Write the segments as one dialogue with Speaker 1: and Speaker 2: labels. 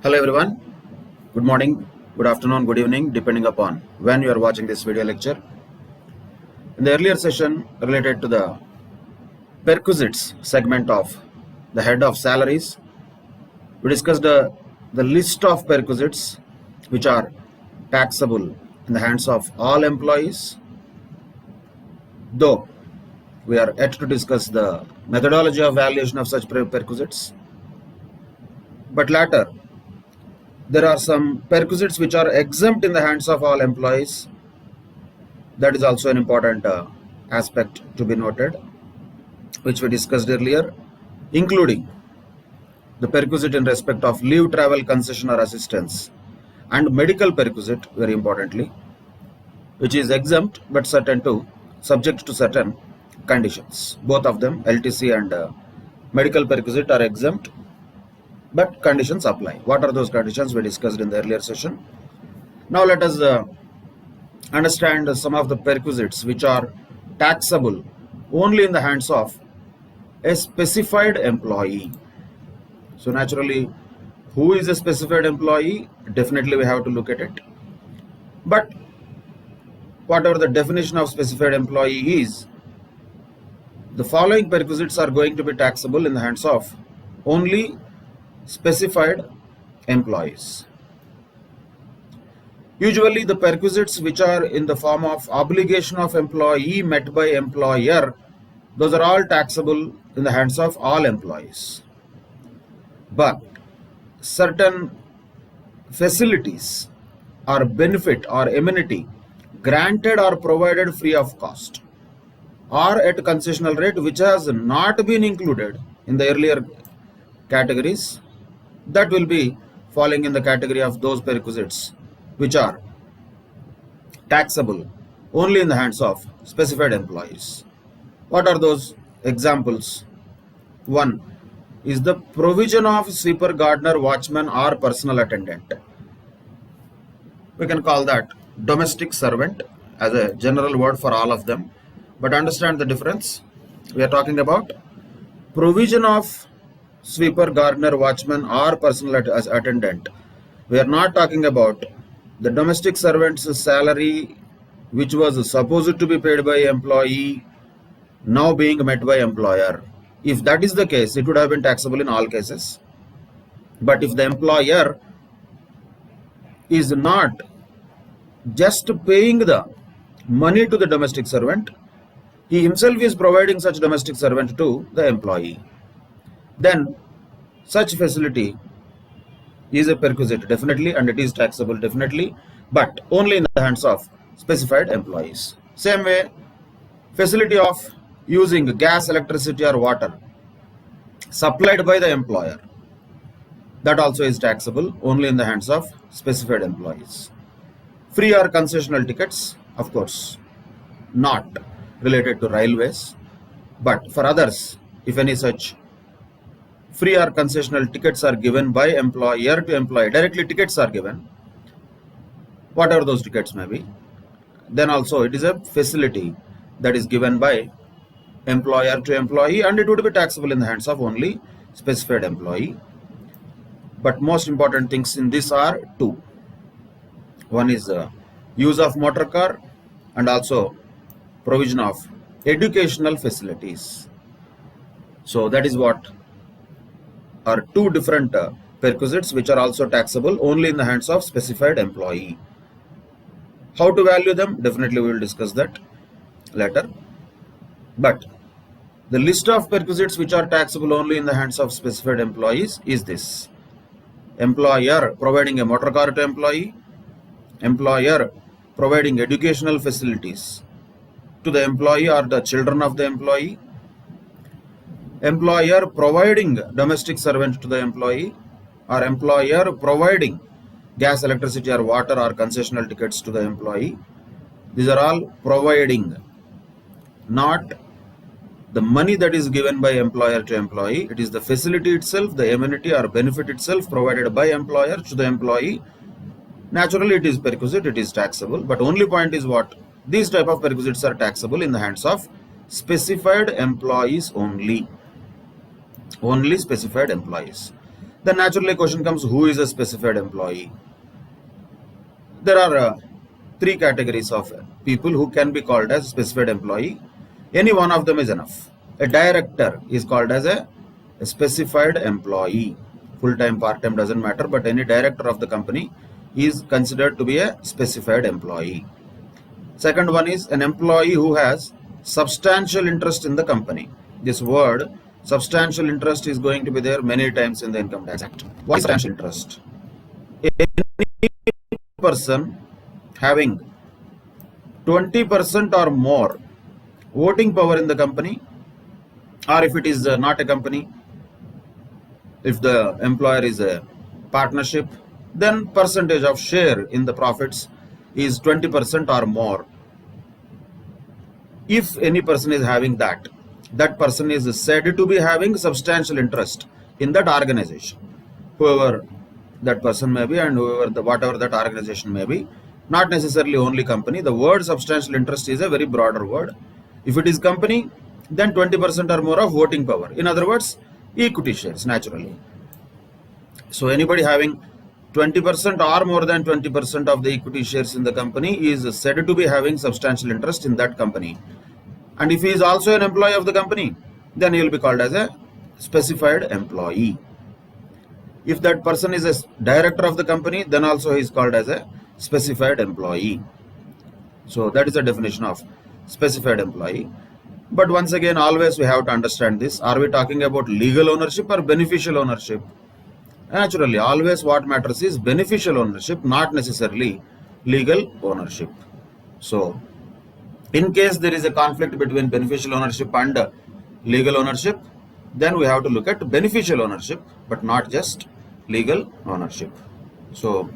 Speaker 1: Hello everyone, good morning, good afternoon, good evening, depending upon when you are watching this video lecture. In the earlier session related to the perquisites segment of the head of salaries, we discussed the list of perquisites which are taxable in the hands of all employees, though we are yet to discuss the methodology of valuation of such perquisites. But later, there are some perquisites which are exempt in the hands of all employees. That is also an important aspect to be noted, which we discussed earlier, including the perquisite in respect of leave, travel, concession or assistance, and medical perquisite, very importantly, which is exempt but subject to certain conditions. Both of them, LTC and medical perquisite, are exempt, but conditions apply. What are those conditions? We discussed in the earlier session. Now let us understand some of the perquisites which are taxable only in the hands of a specified employee. So naturally, who is a specified employee? Definitely we have to look at it. But whatever the definition of specified employee is, the following perquisites are going to be taxable in the hands of only specified employees. Usually the perquisites which are in the form of obligation of employee met by employer, those are all taxable in the hands of all employees. But certain facilities or benefit or amenity granted or provided free of cost or at concessional rate which has not been included in the earlier categories, that will be falling in the category of those perquisites which are taxable only in the hands of specified employees. What are those examples? One is the provision of sweeper, gardener, watchman or personal attendant. We can call that domestic servant as a general word for all of them, but understand the difference. We are talking about provision of sweeper, gardener, watchman or personal attendant. We are not talking about the domestic servant's salary which was supposed to be paid by employee now being met by employer. If that is the case, it would have been taxable in all cases. But if the employer is not just paying the money to the domestic servant, he himself is providing such domestic servant to the employee, then such facility is a perquisite definitely, and it is taxable definitely, but only in the hands of specified employees. Same way, facility of using gas, electricity or water supplied by the employer, that also is taxable only in the hands of specified employees. Free or concessional tickets, of course, not related to railways, but for others, if any such free or concessional tickets are given by employer to employee, directly tickets are given, whatever those tickets may be, then also it is a facility that is given by employer to employee, and it would be taxable in the hands of only specified employee. But most important things in this are two. One is use of motor car and also provision of educational facilities. So that is what are two different perquisites which are also taxable only in the hands of specified employee. How to value them? Definitely we will discuss that later. But the list of perquisites which are taxable only in the hands of specified employees is this: employer providing a motor car to employee, employer providing educational facilities to the employee or the children of the employee, employer providing domestic servant to the employee, or employer providing gas, electricity or water or concessional tickets to the employee. These are all providing, not the money that is given by employer to employee. It is the facility itself, the amenity or benefit itself provided by employer to the employee. Naturally it is perquisite, it is taxable, but only point is what? These type of perquisites are taxable in the hands of specified employees only. Only specified employees. Then naturally question comes, who is a specified employee? There are three categories of people who can be called as specified employee. Any one of them is enough. A director is called as a specified employee. Full-time, part-time doesn't matter, but any director of the company is considered to be a specified employee. Second one is an employee who has substantial interest in the company. This word substantial interest is going to be there many times in the Income Tax Act. What is substantial interest? Any person having 20% or more voting power in the company, or if it is not a company, if the employer is a partnership, then percentage of share in the profits is 20% or more. If any person is having that person is said to be having substantial interest in that organization, whoever that person may be and whatever that organization may be, not necessarily only company. The word substantial interest is a very broader word. If it is company, then 20% or more of voting power. In other words, equity shares naturally. So anybody having 20% or more than 20% of the equity shares in the company is said to be having substantial interest in that company. And if he is also an employee of the company, then he will be called as a specified employee. If that person is a director of the company, then also he is called as a specified employee. So that is the definition of specified employee. But once again, always we have to understand this. Are we talking about legal ownership or beneficial ownership? Naturally, always what matters is beneficial ownership, not necessarily legal ownership. So, in case there is a conflict between beneficial ownership and legal ownership, then we have to look at beneficial ownership, but not just legal ownership. So,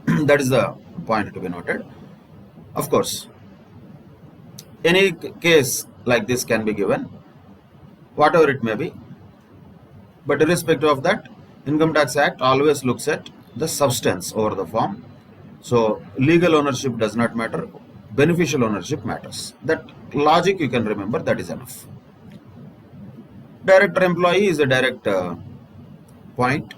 Speaker 1: that is the point to be noted. Of course, any case like this can be given, whatever it may be, but irrespective of that, Income Tax Act always looks at the substance over the form. So legal ownership does not matter, beneficial ownership matters. That logic you can remember, that is enough. Director employee is a direct point,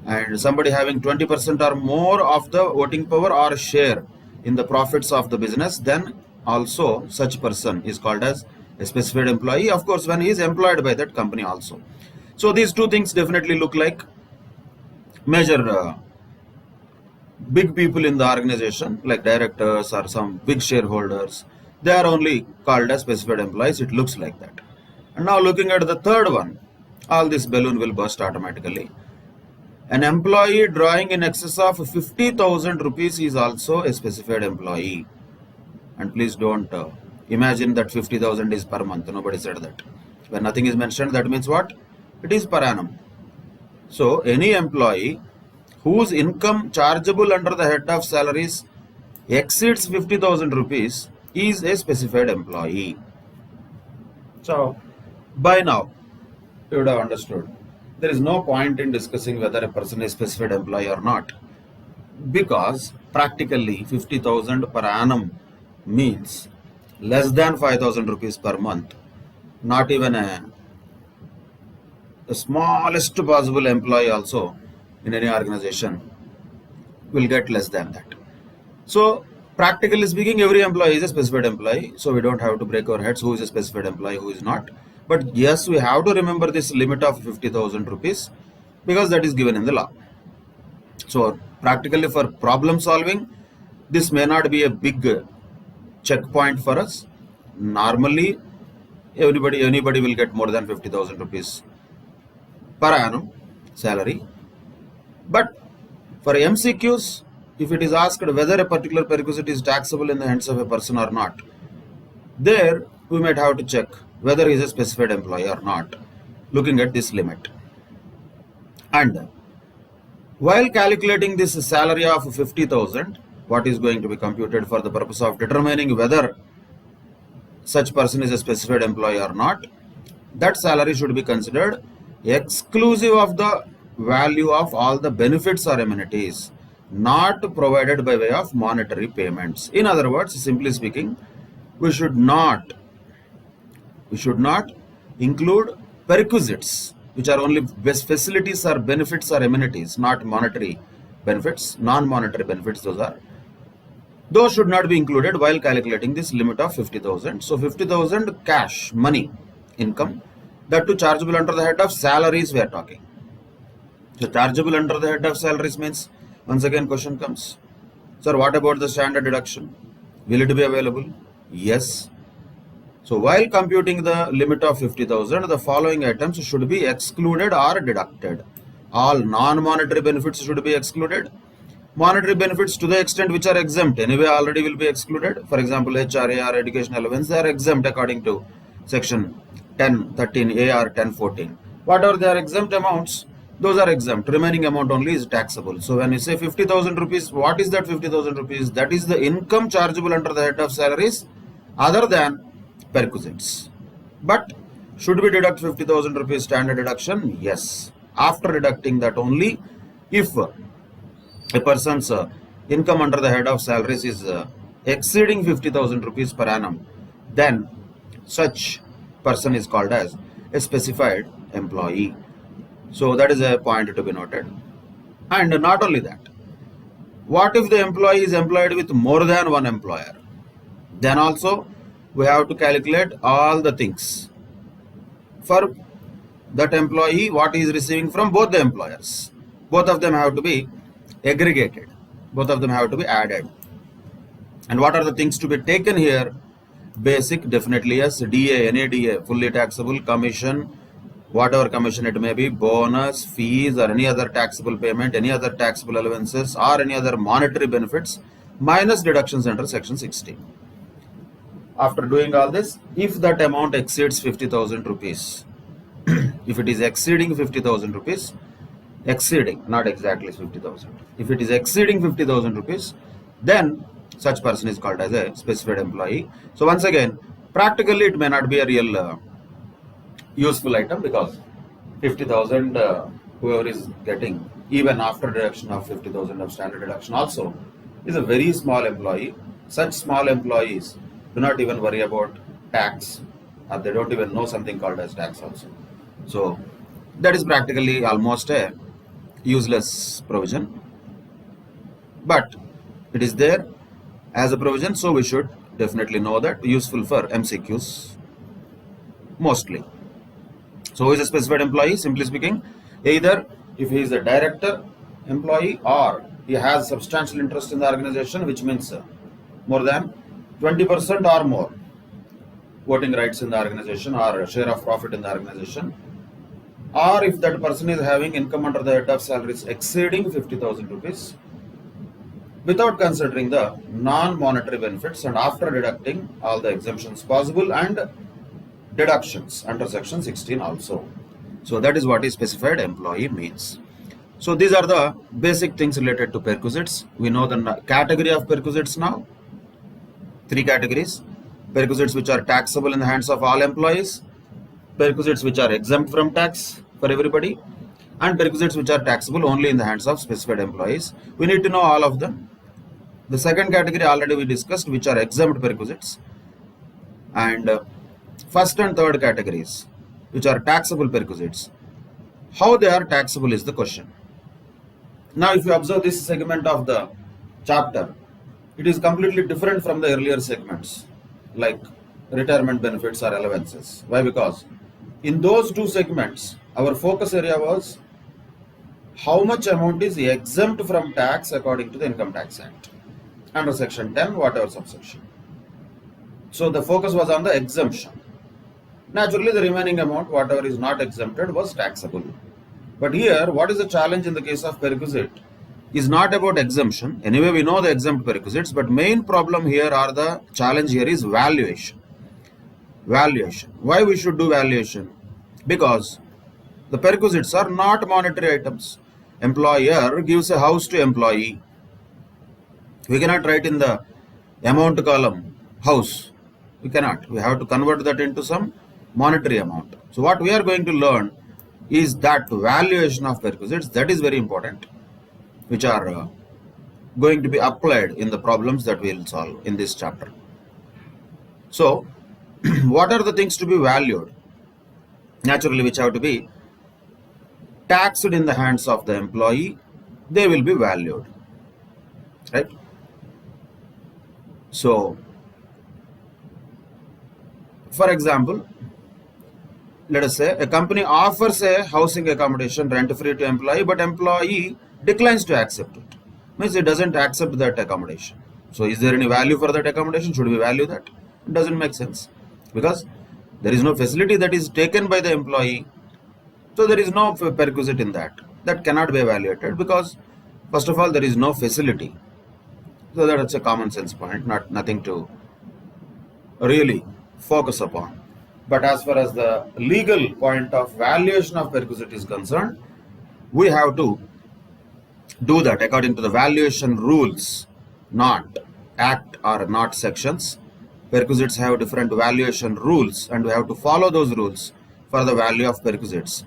Speaker 1: and somebody having 20% or more of the voting power or share in the profits of the business, then also such person is called as a specified employee, of course, when he is employed by that company also. So these two things definitely look like major big people in the organization, like directors or some big shareholders. They are only called as specified employees. It looks like that. And now looking at the third one, all this balloon will burst automatically. An employee drawing in excess of 50,000 rupees is also a specified employee. And please don't imagine that 50,000 is per month. Nobody said that. When nothing is mentioned, that means what? It is per annum. So any employee whose income chargeable under the head of salaries exceeds 50,000 rupees is a specified employee. So by now you would have understood there is no point in discussing whether a person is specified employee or not, because practically 50,000 per annum means less than 5,000 rupees per month. Not even the smallest possible employee also in any organization will get less than that. So practically speaking, every employee is a specified employee. So we don't have to break our heads who is a specified employee, who is not. But yes, we have to remember this limit of 50,000 rupees because that is given in the law. So practically for problem solving, this may not be a big checkpoint for us. Normally, anybody will get more than 50,000 rupees per annum salary. But for MCQs, if it is asked whether a particular perquisite is taxable in the hands of a person or not, there we might have to check whether he is a specified employee or not, looking at this limit. And while calculating this salary of 50,000, what is going to be computed for the purpose of determining whether such person is a specified employee or not, that salary should be considered exclusive of the value of all the benefits or amenities not provided by way of monetary payments. In other words, simply speaking, we should not include perquisites which are only best facilities or benefits or amenities, not monetary benefits, non-monetary benefits, those should not be included while calculating this limit of 50,000. So 50,000 cash, money, income, that too chargeable under the head of salaries we are talking. So chargeable under the head of salaries means, once again question comes, sir, what about the standard deduction? Will it be available? Yes. So while computing the limit of 50,000, the following items should be excluded or deducted. All non-monetary benefits should be excluded. Monetary benefits to the extent which are exempt, anyway already will be excluded. For example, HRA or education allowance, they are exempt according to section 1013A or 1014. Whatever they are exempt amounts, those are exempt. Remaining amount only is taxable. So when you say 50,000 rupees, what is that 50,000 rupees? That is the income chargeable under the head of salaries other than perquisites. But should we deduct 50,000 rupees standard deduction? Yes. After deducting that only, if a person's income under the head of salaries is exceeding 50,000 rupees per annum, then such person is called as a specified employee. So that is a point to be noted. And not only that, what if the employee is employed with more than one employer? Then also we have to calculate all the things for that employee, what he is receiving from both the employers. Both of them have to be aggregated. Both of them have to be added. And what are the things to be taken here? Basic, definitely yes. DA, any DA, fully taxable, commission, whatever commission it may be, bonus, fees, or any other taxable payment, any other taxable allowances, or any other monetary benefits, minus deductions under section 16. After doing all this, if that amount exceeds 50,000 rupees, if it is exceeding 50,000 rupees, exceeding, not exactly 50,000. If it is exceeding 50,000 rupees, then such person is called as a specified employee. So once again, practically it may not be a real useful item, because 50,000 whoever is getting, even after deduction of 50,000 of standard deduction also, is a very small employee. Such small employees do not even worry about tax, or they don't even know something called as tax also. So that is practically almost a useless provision, but it is there as a provision, so we should definitely know that, useful for MCQs mostly. So who is a specified employee? Simply speaking, either if he is a director employee or he has substantial interest in the organization, which means more than 20% or more voting rights in the organization or share of profit in the organization, or if that person is having income under the head of salaries exceeding 50,000 rupees without considering the non-monetary benefits and after deducting all the exemptions possible and deductions under section 16 also. So that is what is specified employee means. So these are the basic things related to perquisites. We know the category of perquisites now. 3 categories: perquisites which are taxable in the hands of all employees, perquisites which are exempt from tax for everybody, and perquisites which are taxable only in the hands of specified employees. We need to know all of them. The second category already we discussed, which are exempt perquisites, and first and third categories, which are taxable perquisites. How they are taxable is the question. Now if you observe this segment of the chapter, it is completely different from the earlier segments like retirement benefits or allowances. Why? Because in those 2 segments, our focus area was how much amount is exempt from tax according to the Income Tax Act under section 10, whatever subsection. So the focus was on the exemption. Naturally, the remaining amount, whatever is not exempted, was taxable. But here, what is the challenge in the case of perquisite is not about exemption. Anyway, we know the exempt perquisites, but main problem here, or the challenge here, is valuation. Valuation. Why we should do valuation? Because the perquisites are not monetary items. Employer gives a house to employee. We cannot write in the amount column house. We cannot. We have to convert that into some monetary amount. So what we are going to learn is that valuation of perquisites. That is very important, which are going to be applied in the problems that we will solve in this chapter. So what are the things to be valued? Naturally, which have to be taxed in the hands of the employee, they will be valued, right? So, for example, let us say a company offers a housing accommodation rent-free to employee, but employee declines to accept it. Means it doesn't accept that accommodation. So is there any value for that accommodation? Should we value that? It doesn't make sense, because there is no facility that is taken by the employee. So there is no perquisite in that. That cannot be evaluated because, first of all, there is no facility. So that's a common sense point, nothing to really focus upon. But as far as the legal point of valuation of perquisite is concerned, we have to do that according to the valuation rules, not act or not sections. Perquisites have different valuation rules, and we have to follow those rules for the value of perquisites,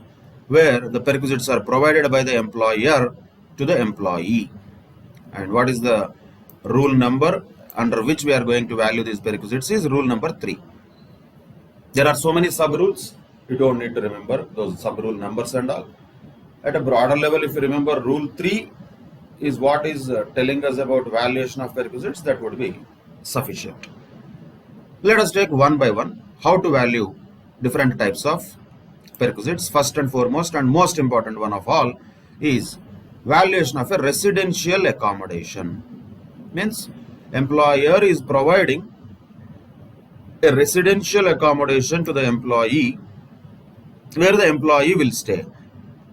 Speaker 1: where the perquisites are provided by the employer to the employee. And what is the rule number under which we are going to value these perquisites is rule number 3. There are so many sub-rules, you don't need to remember those sub-rule numbers and all. At a broader level, if you remember, rule 3 is what is telling us about valuation of perquisites, that would be sufficient. Let us take one by one how to value different types of perquisites. First and foremost and most important one of all is valuation of a residential accommodation. Means employer is providing a residential accommodation to the employee where the employee will stay.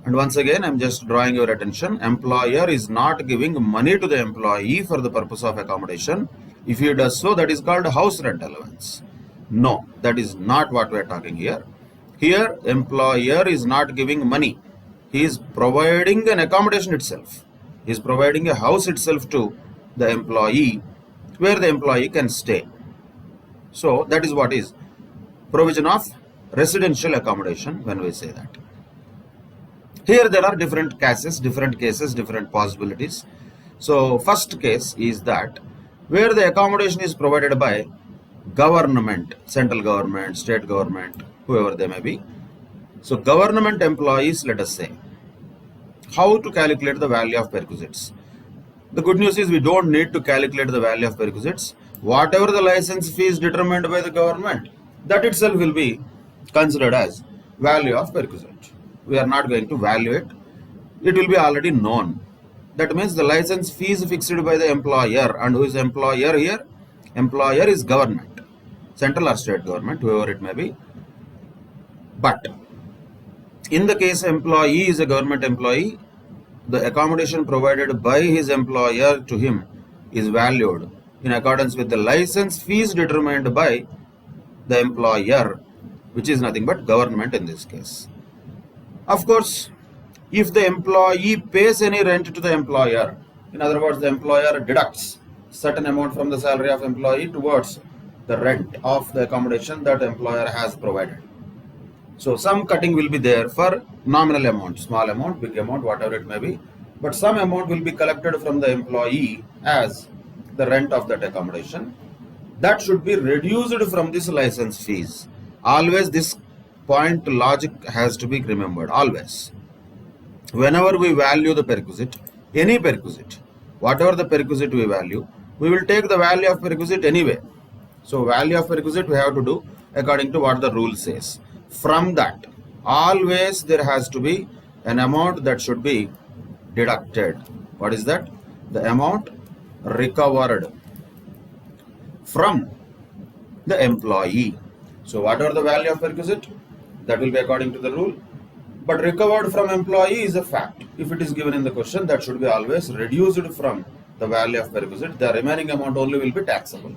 Speaker 1: And once again, I am just drawing your attention, employer is not giving money to the employee for the purpose of accommodation. If he does so, that is called house rent allowance. No, that is not what we are talking here. Here, employer is not giving money. He is providing an accommodation itself. He is providing a house itself to the employee where the employee can stay. So that is what is provision of residential accommodation when we say that. Here there are different cases, different possibilities. So first case is that where the accommodation is provided by government, central government, state government, whoever they may be. So government employees, let us say, how to calculate the value of perquisites? The good news is we don't need to calculate the value of perquisites. Whatever the license fee is determined by the government, that itself will be considered as value of perquisite. We are not going to value it. It will be already known. That means the license fee is fixed by the employer. And who is employer here? Employer is government, central or state government, whoever it may be. But in the case employee is a government employee, the accommodation provided by his employer to him is valued in accordance with the license fees determined by the employer, which is nothing but government in this case. Of course, if the employee pays any rent to the employer, in other words, the employer deducts certain amount from the salary of employee towards the rent of the accommodation that the employer has provided. So some cutting will be there for nominal amount, small amount, big amount, whatever it may be. But some amount will be collected from the employee as the rent of that accommodation. That should be reduced from this license fees. Always this point logic has to be remembered, always. Whenever we value the perquisite, any perquisite, whatever the perquisite we value, we will take the value of perquisite anyway. So value of perquisite we have to do according to what the rule says. From that, always there has to be an amount that should be deducted. What is that? The amount recovered from the employee. So whatever the value of perquisite, that will be according to the rule. But recovered from employee is a fact. If it is given in the question, that should be always reduced from the value of perquisite. The remaining amount only will be taxable.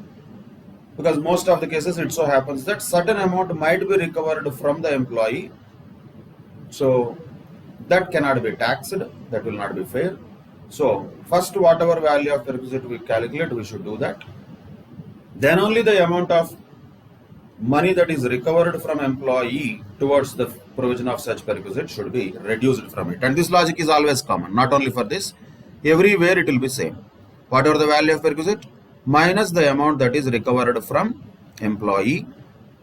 Speaker 1: Because most of the cases it so happens that certain amount might be recovered from the employee. So that cannot be taxed. That will not be fair. So first whatever value of perquisite we calculate, we should do that. Then only the amount of money that is recovered from employee towards the provision of such perquisite should be reduced from it. And this logic is always common, not only for this. Everywhere it will be same. Whatever the value of perquisite minus the amount that is recovered from employee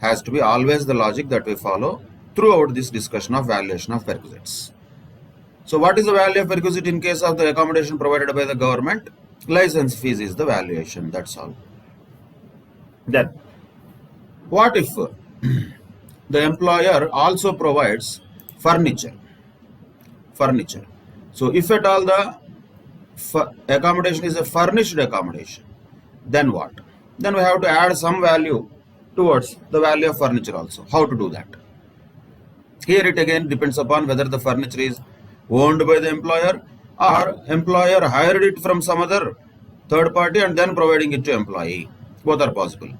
Speaker 1: has to be always the logic that we follow throughout this discussion of valuation of perquisites. So what is the value of perquisite in case of the accommodation provided by the government? License fees is the valuation, that's all. Then, what if the employer also provides furniture? Furniture. So if at all the accommodation is a furnished accommodation, then what? Then we have to add some value towards the value of furniture also. How to do that? Here it again depends upon whether the furniture is owned by the employer or employer hired it from some other third party and then providing it to employee. Both are possible.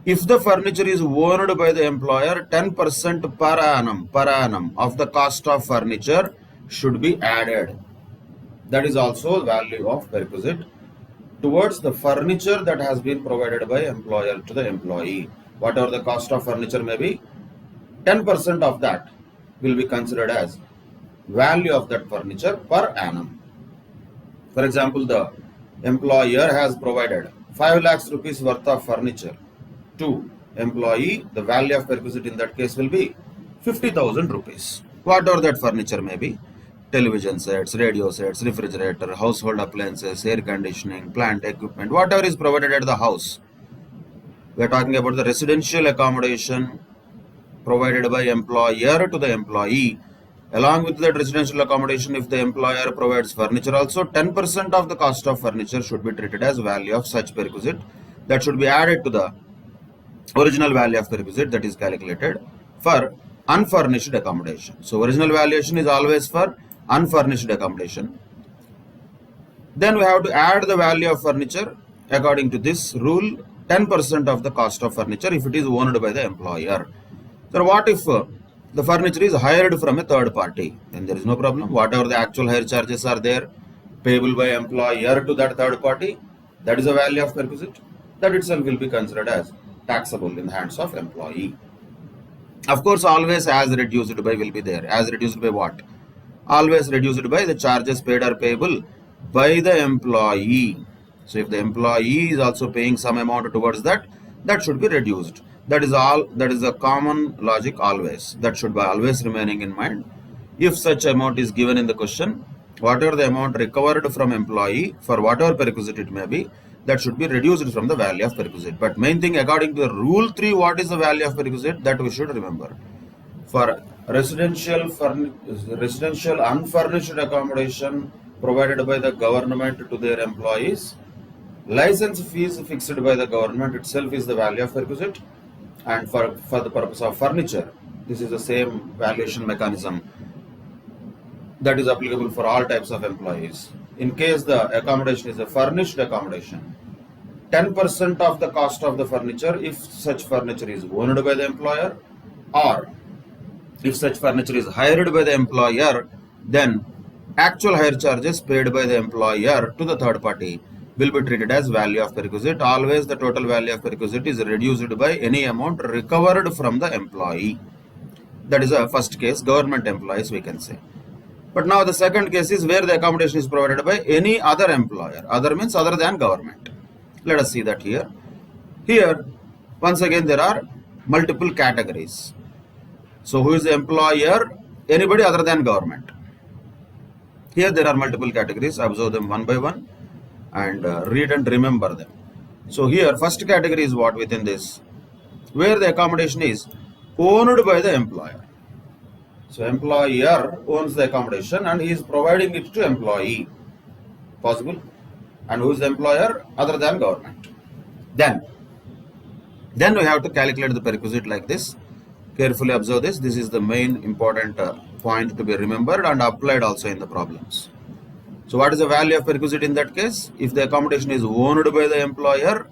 Speaker 1: If the furniture is owned by the employer, 10% per annum of the cost of furniture should be added. That is also value of perquisite towards the furniture that has been provided by employer to the employee. Whatever the cost of furniture may be, 10% of that will be considered as value of that furniture per annum. For example, the employer has provided 5 lakhs rupees worth of furniture to employee. The value of perquisite in that case will be 50,000 rupees. Whatever that furniture may be, television sets, radio sets, refrigerator, household appliances, air conditioning, plant equipment, whatever is provided at the house. We are talking about the residential accommodation provided by employer to the employee. Along with that residential accommodation, if the employer provides furniture also, 10% of the cost of furniture should be treated as value of such perquisite. That should be added to the original value of perquisite that is calculated for unfurnished accommodation. So original valuation is always for unfurnished accommodation. Then we have to add the value of furniture according to this rule, 10% of the cost of furniture if it is owned by the employer. So what if the furniture is hired from a third party? Then there is no problem. Whatever the actual hire charges are there payable by employer to that third party, that is a value of perquisite. That itself will be considered as taxable in the hands of employee. Of course, always as reduced by will be there. As reduced by what? Always reduced by the charges paid or payable by the employee. So if the employee is also paying some amount towards that, that should be reduced. That is all. That is a common logic always. That should be always remaining in mind. If such amount is given in the question, whatever the amount recovered from employee for whatever perquisite it may be, that should be reduced from the value of perquisite. But main thing, according to the rule 3, what is the value of perquisite, that we should remember. For residential unfurnished accommodation provided by the government to their employees, license fees fixed by the government itself is the value of perquisite. And for the purpose of furniture, this is the same valuation mechanism that is applicable for all types of employees. In case the accommodation is a furnished accommodation, 10% of the cost of the furniture if such furniture is owned by the employer, or if such furniture is hired by the employer, then actual hire charges paid by the employer to the third party will be treated as value of perquisite. Always the total value of perquisite is reduced by any amount recovered from the employee. That is a first case, government employees we can say. But now the second case is where the accommodation is provided by any other employer. Other means other than government. Let us see that here. Here, once again, there are multiple categories. So who is the employer? Anybody other than government. Here there are multiple categories. Observe them one by one and read and remember them. So here first category is what within this, where the accommodation is owned by the employer. So employer owns the accommodation and he is providing it to employee. Possible. And who is the employer? Other than government. Then we have to calculate the perquisite like this. Carefully observe this. This is the main important point to be remembered and applied also in the problems. So what is the value of perquisite in that case? If the accommodation is owned by the employer,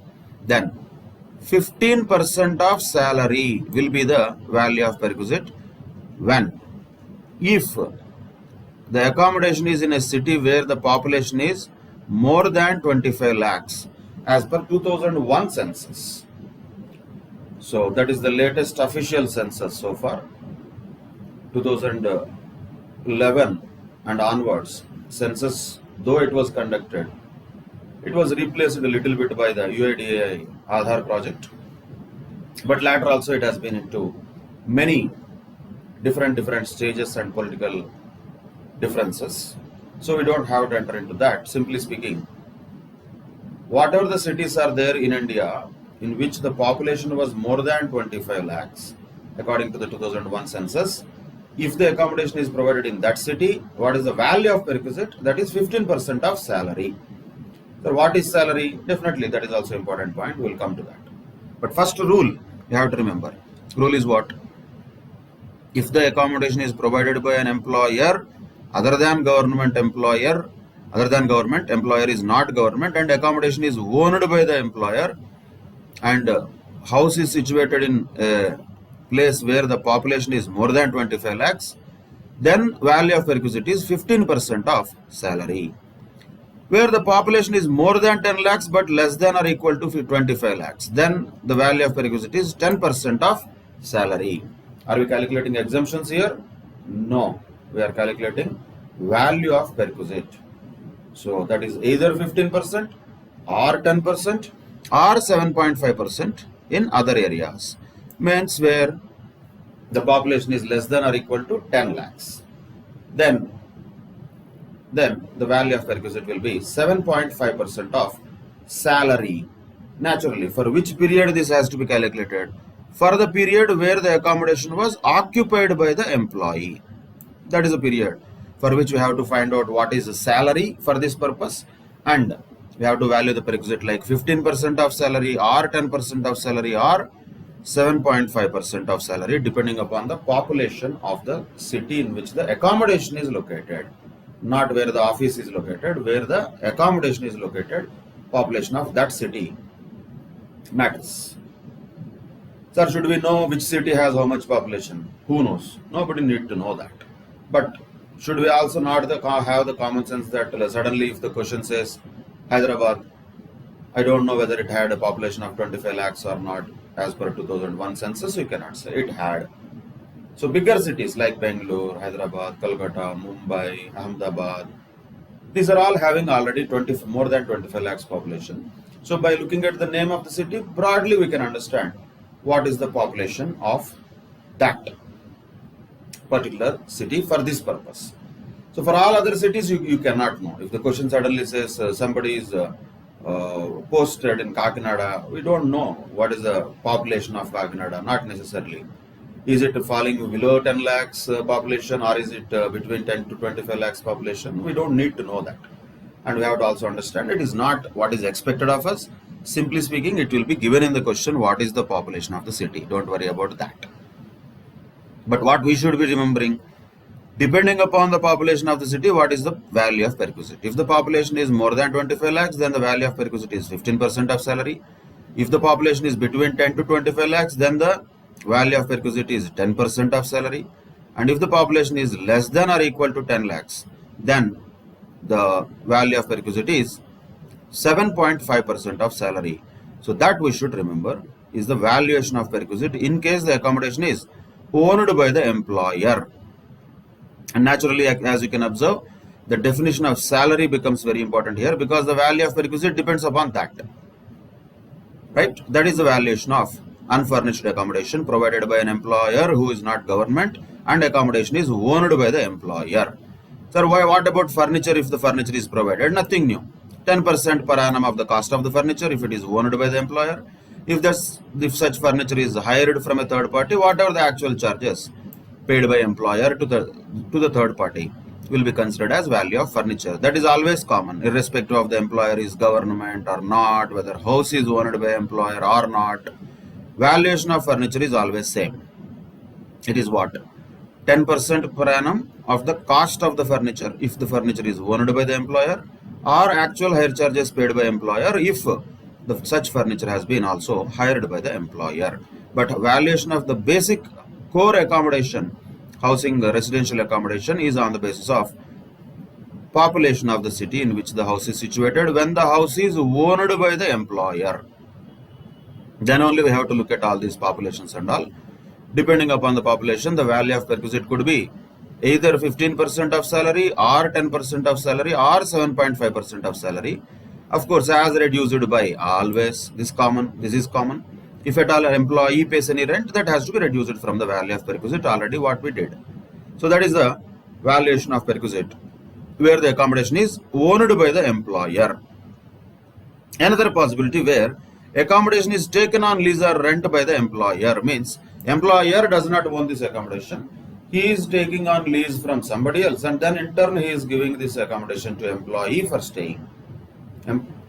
Speaker 1: then 15% of salary will be the value of perquisite. When? If the accommodation is in a city where the population is more than 25 lakhs as per 2001 census. So that is the latest official census so far. 2011 and onwards census, though it was conducted, it was replaced a little bit by the UIDAI Aadhaar project. But later also it has been into many different stages and political differences. So we don't have to enter into that. Simply speaking, whatever the cities are there in India in which the population was more than 25 lakhs, according to the 2001 census, if the accommodation is provided in that city, what is the value of perquisite? That is 15% of salary. So what is salary? Definitely that is also important point. We will come to that. But first rule you have to remember. Rule is what? If the accommodation is provided by an employer other than government, employer is not government, and accommodation is owned by the employer, and house is situated in a place where the population is more than 25 lakhs, then value of perquisite is 15% of salary. Where the population is more than 10 lakhs but less than or equal to 25 lakhs, then the value of perquisite is 10% of salary. Are we calculating exemptions here? No, we are calculating value of perquisite. So that is either 15% or 10% or 7.5% in other areas. Means where the population is less than or equal to 10 lakhs. Then the value of perquisite will be 7.5% of salary. Naturally, for which period this has to be calculated? For the period where the accommodation was occupied by the employee. That is a period for which we have to find out what is the salary for this purpose, and we have to value the perquisite like 15% of salary or 10% of salary or 7.5% of salary, depending upon the population of the city in which the accommodation is located. Not where the office is located, where the accommodation is located, population of that city matters. Sir, should we know which city has how much population? Who knows? Nobody need to know that. But should we also not have the common sense that suddenly if the question says Hyderabad, I don't know whether it had a population of 25 lakhs or not as per 2001 census, you cannot say it had. So bigger cities like Bangalore, Hyderabad, Kolkata, Mumbai, Ahmedabad, these are all having already more than 25 lakhs population. So by looking at the name of the city, broadly we can understand what is the population of that particular city for this purpose. So for all other cities, you cannot know. If the question suddenly says somebody is posted in Kakinada, we don't know what is the population of Kakinada, not necessarily. Is it falling below 10 lakhs population, or is it between 10 to 25 lakhs population? We don't need to know that. And we have to also understand it is not what is expected of us. Simply speaking, it will be given in the question what is the population of the city. Don't worry about that. But what we should be remembering, depending upon the population of the city, what is the value of perquisite? If the population is more than 25 lakhs, then the value of perquisite is 15% of salary. If the population is between 10 to 25 lakhs, then the value of perquisite is 10% of salary. And if the population is less than or equal to 10 lakhs, then the value of perquisite is 7.5% of salary. So that we should remember is the valuation of perquisite in case the accommodation is owned by the employer. And naturally, as you can observe, the definition of salary becomes very important here, because the value of perquisite depends upon that. Right? That is the valuation of unfurnished accommodation provided by an employer who is not government, and accommodation is owned by the employer. Sir, what about furniture if the furniture is provided? Nothing new. 10% per annum of the cost of the furniture if it is owned by the employer. If such furniture is hired from a third party, whatever the actual charges paid by employer to the third party will be considered as value of furniture. That is always common, irrespective of the employer is government or not, whether house is owned by employer or not. Valuation of furniture is always same. It is what? 10% per annum of the cost of the furniture if the furniture is owned by the employer, or actual hire charges paid by employer if such furniture has been also hired by the employer. But valuation of the basic core accommodation, housing, residential accommodation, is on the basis of population of the city in which the house is situated when the house is owned by the employer. Then only we have to look at all these populations and all. Depending upon the population, the value of perquisite could be either 15% of salary or 10% of salary or 7.5% of salary. Of course, as reduced by always, this is common. If at all an employee pays any rent, that has to be reduced from the value of perquisite, already what we did. So that is the valuation of perquisite where the accommodation is owned by the employer. Another possibility where accommodation is taken on lease or rent by the employer means employer does not own this accommodation. He is taking on lease from somebody else and then in turn he is giving this accommodation to employee for staying.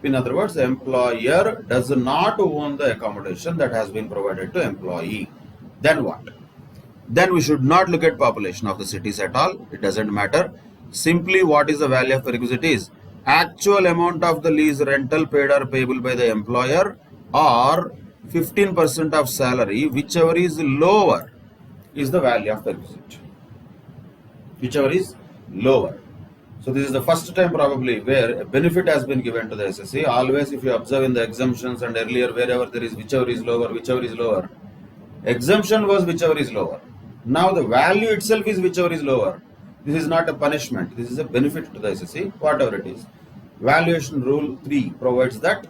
Speaker 1: In other words, the employer does not own the accommodation that has been provided to employee. Then what? Then we should not look at population of the cities at all. It doesn't matter. Simply what is the value of perquisite is actual amount of the lease rental paid or payable by the employer or 15% of salary, whichever is lower is the value of perquisite. Whichever is lower. So this is the first time probably where a benefit has been given to the SSC. Always if you observe in the exemptions and earlier wherever there is whichever is lower, exemption was whichever is lower. Now the value itself is whichever is lower. This is not a punishment. This is a benefit to the SSC, whatever it is. Valuation rule 3 provides that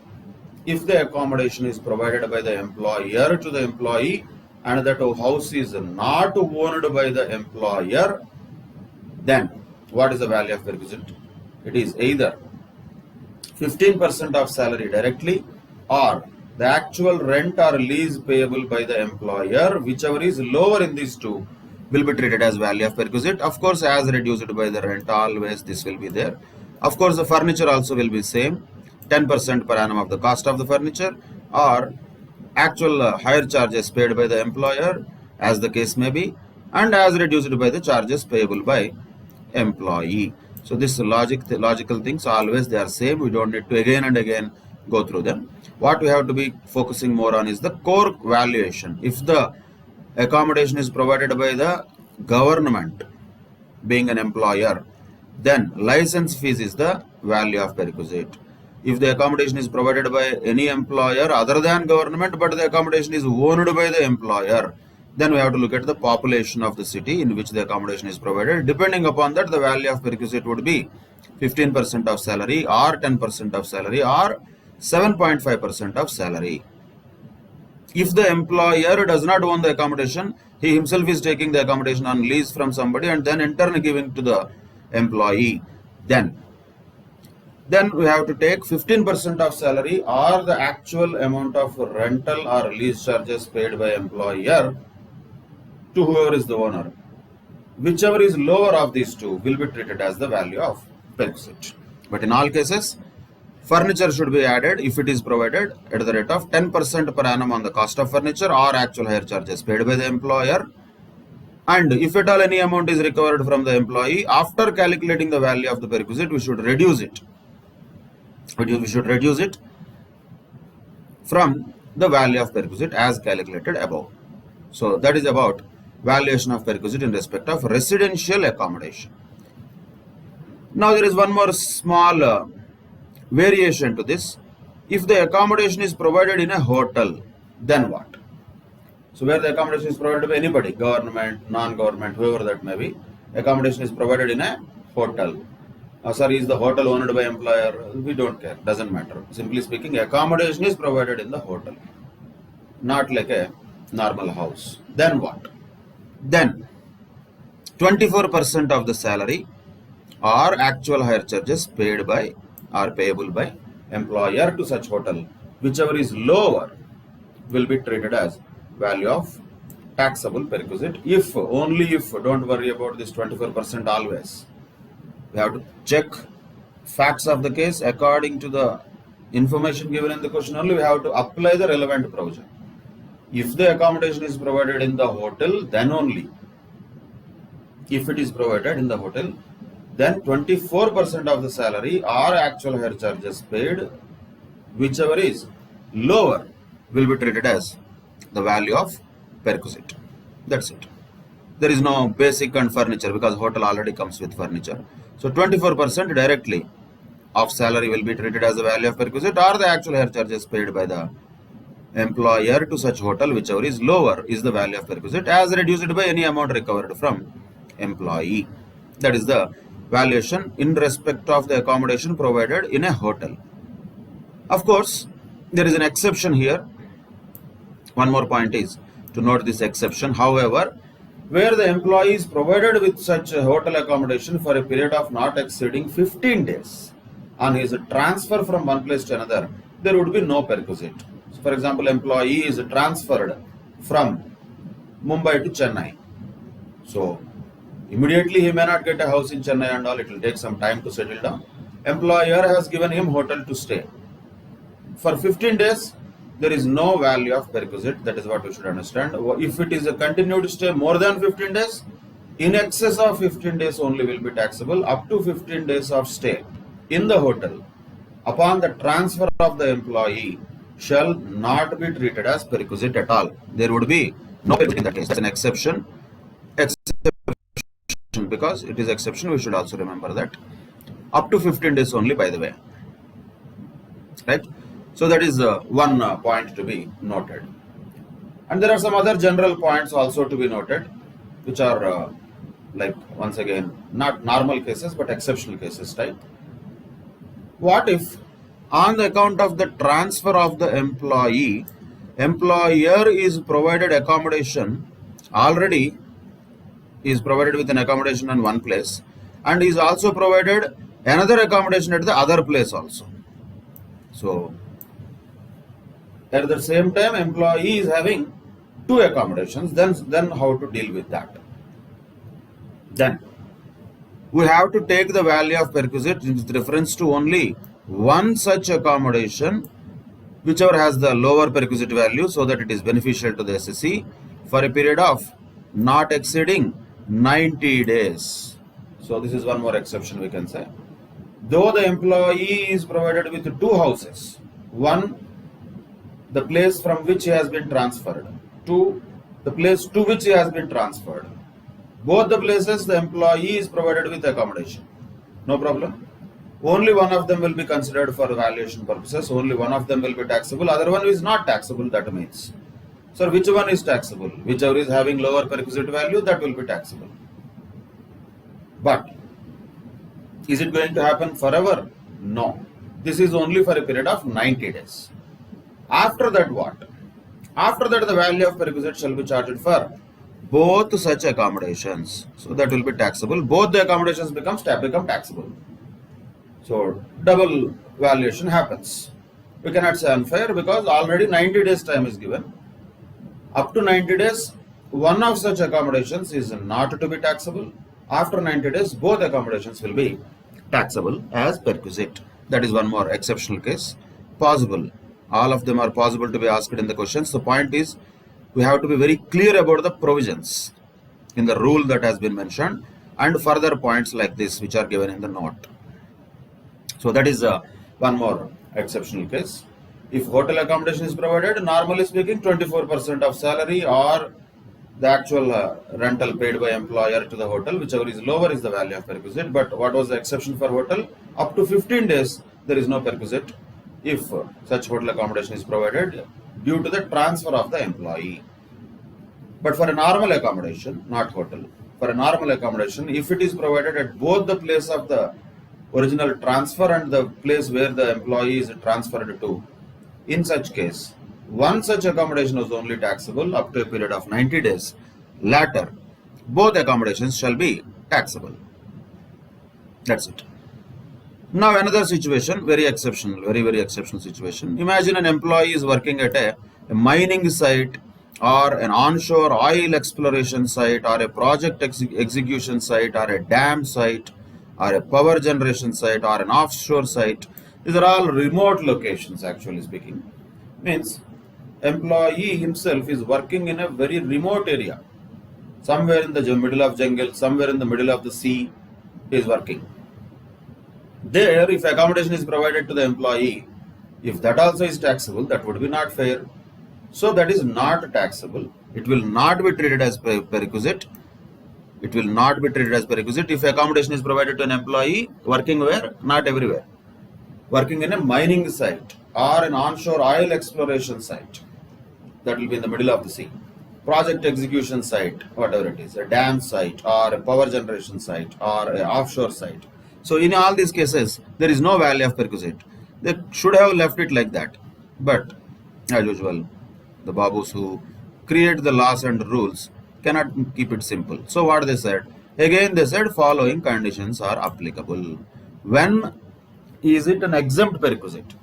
Speaker 1: if the accommodation is provided by the employer to the employee and that house is not owned by the employer, then what is the value of perquisite? It is either 15% of salary directly or the actual rent or lease payable by the employer, whichever is lower in these two, will be treated as value of perquisite. Of course, as reduced by the rent, always this will be there. Of course, the furniture also will be same, 10% per annum of the cost of the furniture or actual hire charges paid by the employer, as the case may be, and as reduced by the charges payable by employee. So this logical things always they are same. We don't need to again and again go through them. What we have to be focusing more on is the core valuation. If the accommodation is provided by the government being an employer, then license fees is the value of perquisite. If the accommodation is provided by any employer other than government but the accommodation is owned by the employer, then we have to look at the population of the city in which the accommodation is provided. Depending upon that, the value of perquisite would be 15% of salary or 10% of salary or 7.5% of salary. If the employer does not own the accommodation, he himself is taking the accommodation on lease from somebody and then in turn giving to the employee, then we have to take 15% of salary or the actual amount of rental or lease charges paid by employer to whoever is the owner. Whichever is lower of these two will be treated as the value of perquisite. But in all cases, furniture should be added if it is provided at the rate of 10% per annum on the cost of furniture or actual hire charges paid by the employer. And if at all any amount is recovered from the employee, after calculating the value of the perquisite, we should reduce it. We should reduce it from the value of perquisite as calculated above. So that is about valuation of perquisite in respect of residential accommodation. Now there is one more small variation to this. If the accommodation is provided in a hotel, then what? So where the accommodation is provided by anybody, government, non-government, whoever that may be, accommodation is provided in a hotel. Is the hotel owned by employer? We don't care, doesn't matter. Simply speaking, accommodation is provided in the hotel, not like a normal house. Then what? Then 24% of the salary or actual hire charges paid by or payable by employer to such hotel, whichever is lower, will be treated as value of taxable perquisite. If, only if, don't worry about this 24% always. We have to check facts of the case according to the information given in the question only. We have to apply the relevant provision. If the accommodation is provided in the hotel, then only. If it is provided in the hotel, then 24% of the salary or actual hire charges paid, whichever is lower, will be treated as the value of perquisite. That's it. There is no basic and furniture because hotel already comes with furniture. So 24% directly of salary will be treated as the value of perquisite or the actual hire charges paid by the employer to such hotel, whichever is lower, is the value of perquisite as reduced by any amount recovered from employee. That is the valuation in respect of the accommodation provided in a hotel. Of course, there is an exception here. One more point is to note this exception. However, where the employee is provided with such a hotel accommodation for a period of not exceeding 15 days. On his transfer from one place to another, there would be no perquisite. So for example, employee is transferred from Mumbai to Chennai. So immediately he may not get a house in Chennai and all, it will take some time to settle down. Employer has given him hotel to stay. For 15 days, there is no value of perquisite. That is what we should understand. If it is a continued stay more than 15 days, in excess of 15 days only will be taxable. Up to 15 days of stay in the hotel, upon the transfer of the employee, shall not be treated as perquisite at all. There would be no perquisite in that case. That's an exception. Because it is exception, we should also remember that. Up to 15 days only, by the way. Right? So that is one point to be noted. And there are some other general points also to be noted, which are like, once again, not normal cases but exceptional cases type. What if on the account of the transfer of the employee, employer is provided accommodation, already is provided with an accommodation in one place, and is also provided another accommodation at the other place also. So at the same time, employee is having two accommodations, then how to deal with that? Then we have to take the value of perquisite with reference to only one such accommodation, whichever has the lower perquisite value, so that it is beneficial to the SSE for a period of not exceeding 90 days. So this is one more exception we can say. Though the employee is provided with two houses, one, the place from which he has been transferred, two, the place to which he has been transferred. Both the places the employee is provided with accommodation. No problem. Only one of them will be considered for valuation purposes. Only one of them will be taxable. Other one is not taxable, that means. So which one is taxable? Whichever is having lower perquisite value, that will be taxable. But is it going to happen forever? No. This is only for a period of 90 days. After that what? After that the value of perquisite shall be charged for both such accommodations. So that will be taxable. Both the accommodations become taxable. So double valuation happens. We cannot say unfair because already 90 days time is given. Up to 90 days, one of such accommodations is not to be taxable. After 90 days, both accommodations will be taxable as perquisite. That is one more exceptional case. Possible. All of them are possible to be asked in the questions. The point is, we have to be very clear about the provisions in the rule that has been mentioned and further points like this which are given in the note. So that is one more exceptional case. If hotel accommodation is provided, normally speaking, 24% of salary or the actual rental paid by employer to the hotel, whichever is lower is the value of perquisite. But what was the exception for hotel? Up to 15 days, there is no perquisite if such hotel accommodation is provided due to the transfer of the employee. But for a normal accommodation, not hotel, for a normal accommodation, if it is provided at both the place of the original transfer and the place where the employee is transferred to, in such case, one such accommodation was only taxable up to a period of 90 days. Later, both accommodations shall be taxable. That's it. Now another situation, very exceptional, very exceptional situation. Imagine an employee is working at a mining site or an onshore oil exploration site or a project execution site or a dam site or a power generation site or an offshore site. These are all remote locations, actually speaking. Means employee himself is working in a very remote area. Somewhere in the middle of jungle, somewhere in the middle of the sea, he is working. There, if accommodation is provided to the employee, if that also is taxable, that would be not fair. So that is not taxable. It will not be treated as perquisite. It will not be treated as perquisite if accommodation is provided to an employee working where? Not everywhere. Working in a mining site or an onshore oil exploration site, that will be in the middle of the sea. Project execution site, whatever it is, a dam site or a power generation site or an offshore site. So in all these cases, there is no value of perquisite. They should have left it like that. But as usual, the babus who create the laws and rules cannot keep it simple. So what they said? Again they said following conditions are applicable. When is it an exempt perquisite?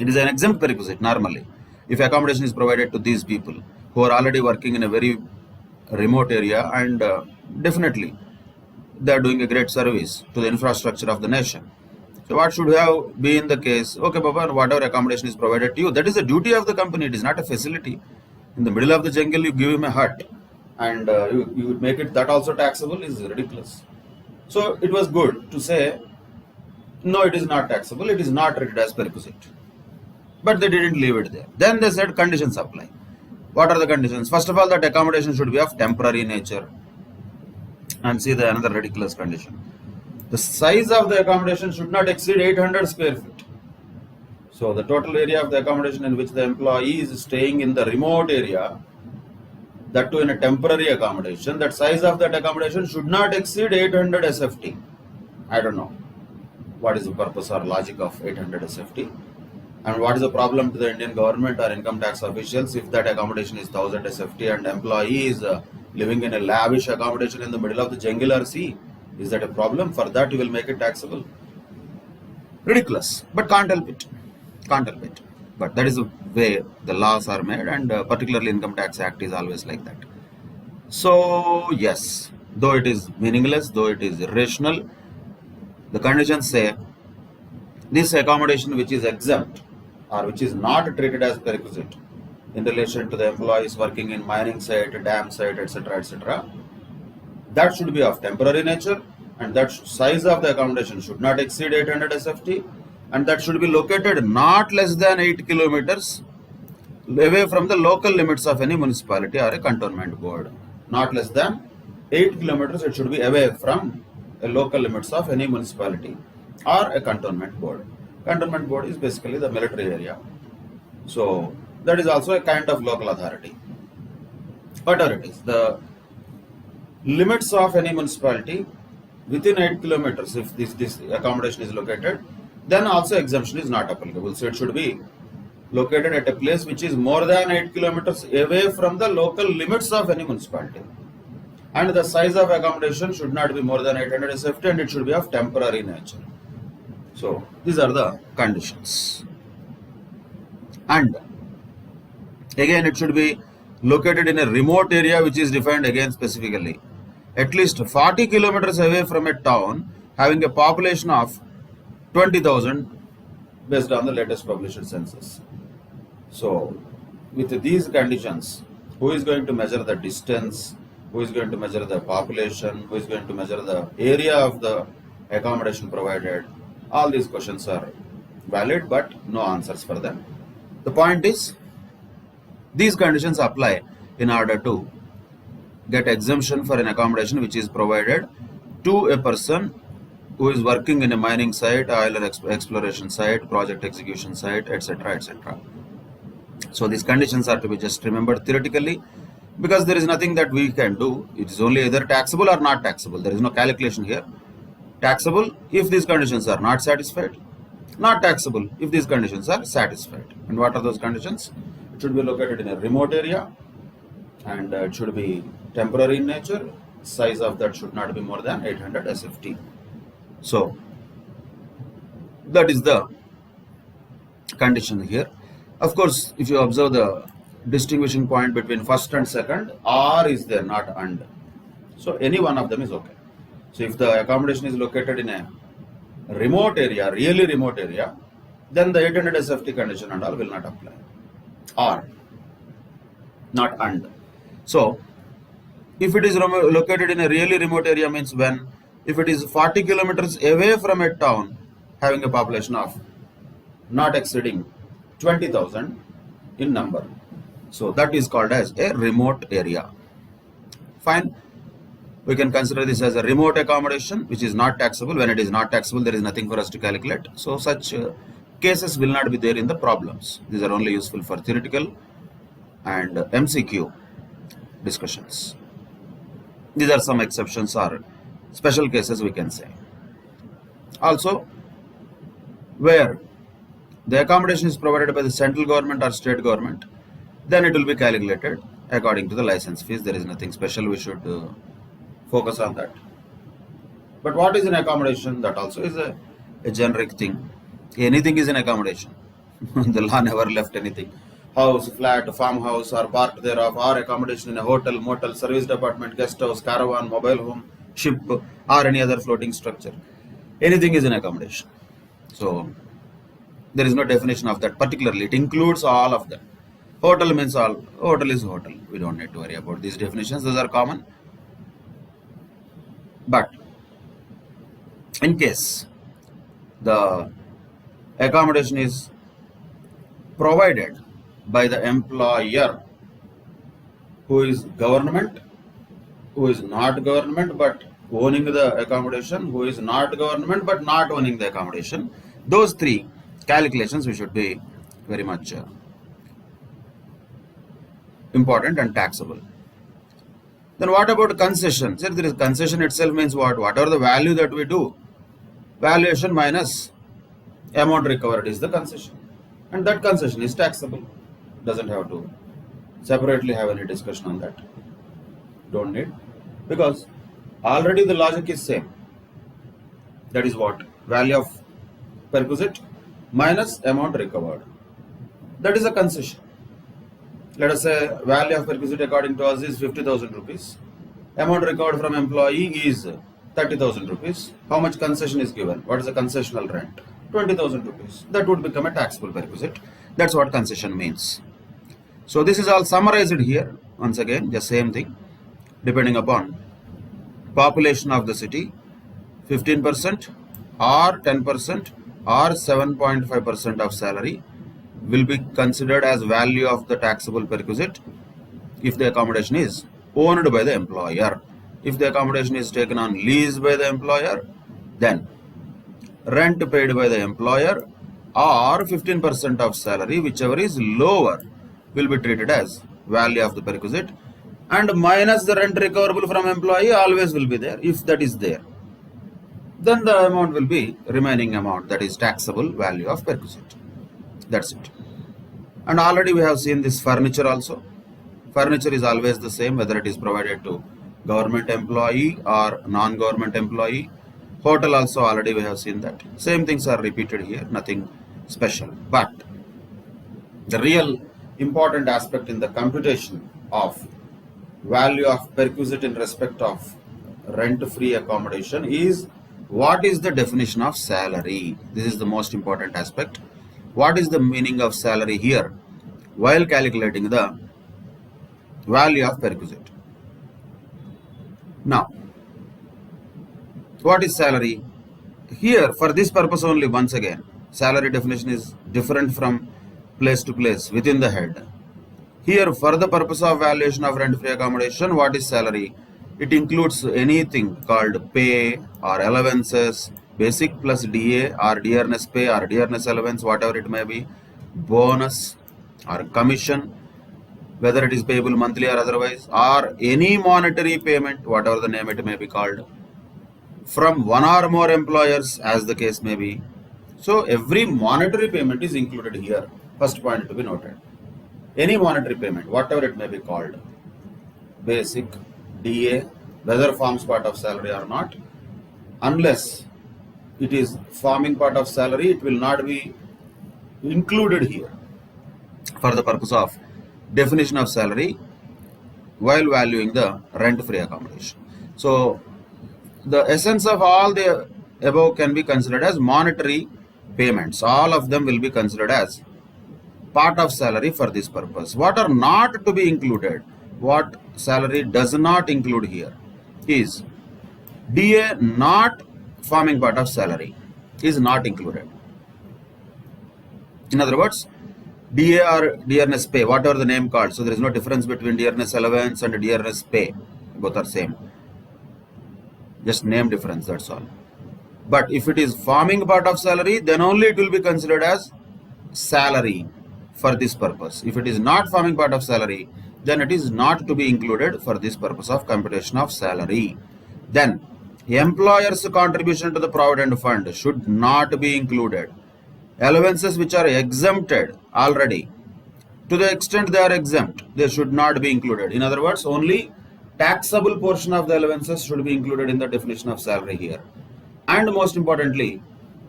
Speaker 1: It is an exempt perquisite normally. If accommodation is provided to these people who are already working in a very remote area, and definitely they are doing a great service to the infrastructure of the nation. So what should have been the case? Okay, Baba, whatever accommodation is provided to you, that is the duty of the company. It is not a facility. In the middle of the jungle, you give him a hut, and you would make it that also taxable is ridiculous. So it was good to say, no, it is not taxable. It is not treated as perquisite. But they didn't leave it there. Then they said conditions apply. What are the conditions? First of all, that accommodation should be of temporary nature. And see the another ridiculous condition. The size of the accommodation should not exceed 800 square feet. So the total area of the accommodation in which the employee is staying in the remote area, that too in a temporary accommodation, that size of that accommodation should not exceed 800 SFT. I don't know what is the purpose or logic of 800 SFT. And what is the problem to the Indian government or income tax officials if that accommodation is 1000 SFT and employee is living in a lavish accommodation in the middle of the jungle or sea? Is that a problem? For that you will make it taxable. Ridiculous, but can't help it. Can't help it. But that is the way the laws are made, and particularly Income Tax Act is always like that. So yes, though it is meaningless, though it is irrational, the conditions say this accommodation which is exempt or which is not treated as perquisite in relation to the employees working in mining site, dam site, etc., that should be of temporary nature, and that size of the accommodation should not exceed 800 SFT, and that should be located not less than 8 kilometers away from the local limits of any municipality or a cantonment board. Not less than 8 kilometers it should be away from the local limits of any municipality or a cantonment board. Cantonment board is basically the military area. So that is also a kind of local authority. Whatever it is, the limits of any municipality within 8 kilometers, if this accommodation is located, then also exemption is not applicable. So it should be located at a place which is more than 8 kilometers away from the local limits of any municipality. And the size of accommodation should not be more than 800 SFT, and it should be of temporary nature. So these are the conditions. And again, it should be located in a remote area which is defined again specifically. At least 40 kilometers away from a town having a population of 20,000 based on the latest published census. So with these conditions, who is going to measure the distance, who is going to measure the population, who is going to measure the area of the accommodation provided? All these questions are valid, but no answers for them. The point is, these conditions apply in order to get exemption for an accommodation which is provided to a person who is working in a mining site, oil or exploration site, project execution site, etc., etc. So these conditions are to be just remembered theoretically, because there is nothing that we can do. It is only either taxable or not taxable. There is no calculation here. Taxable if these conditions are not satisfied, not taxable if these conditions are satisfied. And what are those conditions? It should be located in a remote area, and it should be temporary in nature. Size of that should not be more than 800 SFT. So that is the condition here. Of course, if you observe the distinguishing point between first and second, or is there, not and. So any one of them is okay. So if the accommodation is located in a remote area, really remote area, then the 800 SFT condition and all will not apply. Or, not and. So if it is located in a really remote area means when? If it is 40 kilometers away from a town having a population of not exceeding 20,000 in number. So that is called as a remote area. Fine. We can consider this as a remote accommodation which is not taxable. When it is not taxable, there is nothing for us to calculate. So such cases will not be there in the problems. These are only useful for theoretical and MCQ discussions. These are some exceptions or special cases we can say. Also, where the accommodation is provided by the central government or state government, then it will be calculated according to the license fees. There is nothing special. We should focus on that. But what is an accommodation? That also is a generic thing. Anything is an accommodation. The law never left anything. House, flat, farmhouse, or part thereof, or accommodation in a hotel, motel, service department, guest house, caravan, mobile home, ship, or any other floating structure. Anything is an accommodation. So there is no definition of that particularly. It includes all of them. Hotel means all. Hotel is hotel. We don't need to worry about these definitions. Those are common. But in case the accommodation is provided by the employer, who is government, who is not government but owning the accommodation, who is not government but not owning the accommodation, those three calculations we should be very much important and taxable. Then what about concession? So there is concession itself means what? Whatever the value that we do, valuation minus amount recovered is the concession. And that concession is taxable. Doesn't have to separately have any discussion on that. Don't need. Because already the logic is same. That is what? Value of perquisite minus amount recovered. That is a concession. Let us say value of perquisite according to us is 50,000 rupees. Amount recovered from employee is 30,000 rupees. How much concession is given? What is the concessional rent? 20,000 rupees. That would become a taxable perquisite. That's what concession means. So this is all summarized here. Once again, the same thing. Depending upon population of the city, 15% or 10% or 7.5% of salary will be considered as value of the taxable perquisite if the accommodation is owned by the employer. If the accommodation is taken on lease by the employer, then rent paid by the employer or 15% of salary, whichever is lower, will be treated as value of the perquisite, and minus the rent recoverable from employee always will be there. If that is there, then the amount will be remaining amount, that is taxable value of perquisite. That's it. And already we have seen this furniture also. Furniture is always the same whether it is provided to government employee or non-government employee. Hotel also already we have seen that. Same things are repeated here, nothing special. But the real important aspect in the computation of value of perquisite in respect of rent-free accommodation is what is the definition of salary. This is the most important aspect. What is the meaning of salary here while calculating the value of perquisite? Now, what is salary? Here, for this purpose only, once again, salary definition is different from place to place within the head. Here, for the purpose of valuation of rent-free accommodation, what is salary? It includes anything called pay or allowances, basic plus DA or dearness pay or dearness allowance, whatever it may be, bonus or commission, whether it is payable monthly or otherwise, or any monetary payment, whatever the name it may be called, from one or more employers as the case may be. So every monetary payment is included here. First point to be noted. Any monetary payment, whatever it may be called, basic, DA, whether forms part of salary or not, unless it is forming part of salary, it will not be included here for the purpose of definition of salary while valuing the rent-free accommodation. So the essence of all the above can be considered as monetary payments. All of them will be considered as part of salary for this purpose. What are not to be included, what salary does not include here is DA not forming part of salary is not included. In other words, DA or dearness pay, whatever the name called, so there is no difference between dearness allowance and dearness pay. Both are same. Just name difference, that's all. But if it is forming part of salary, then only it will be considered as salary for this purpose. If it is not forming part of salary, then it is not to be included for this purpose of computation of salary. Then employer's contribution to the provident fund should not be included. Allowances which are exempted already To the extent they are exempt, they should not be included. In other words, only taxable portion of the allowances should be included in the definition of salary here. And most importantly,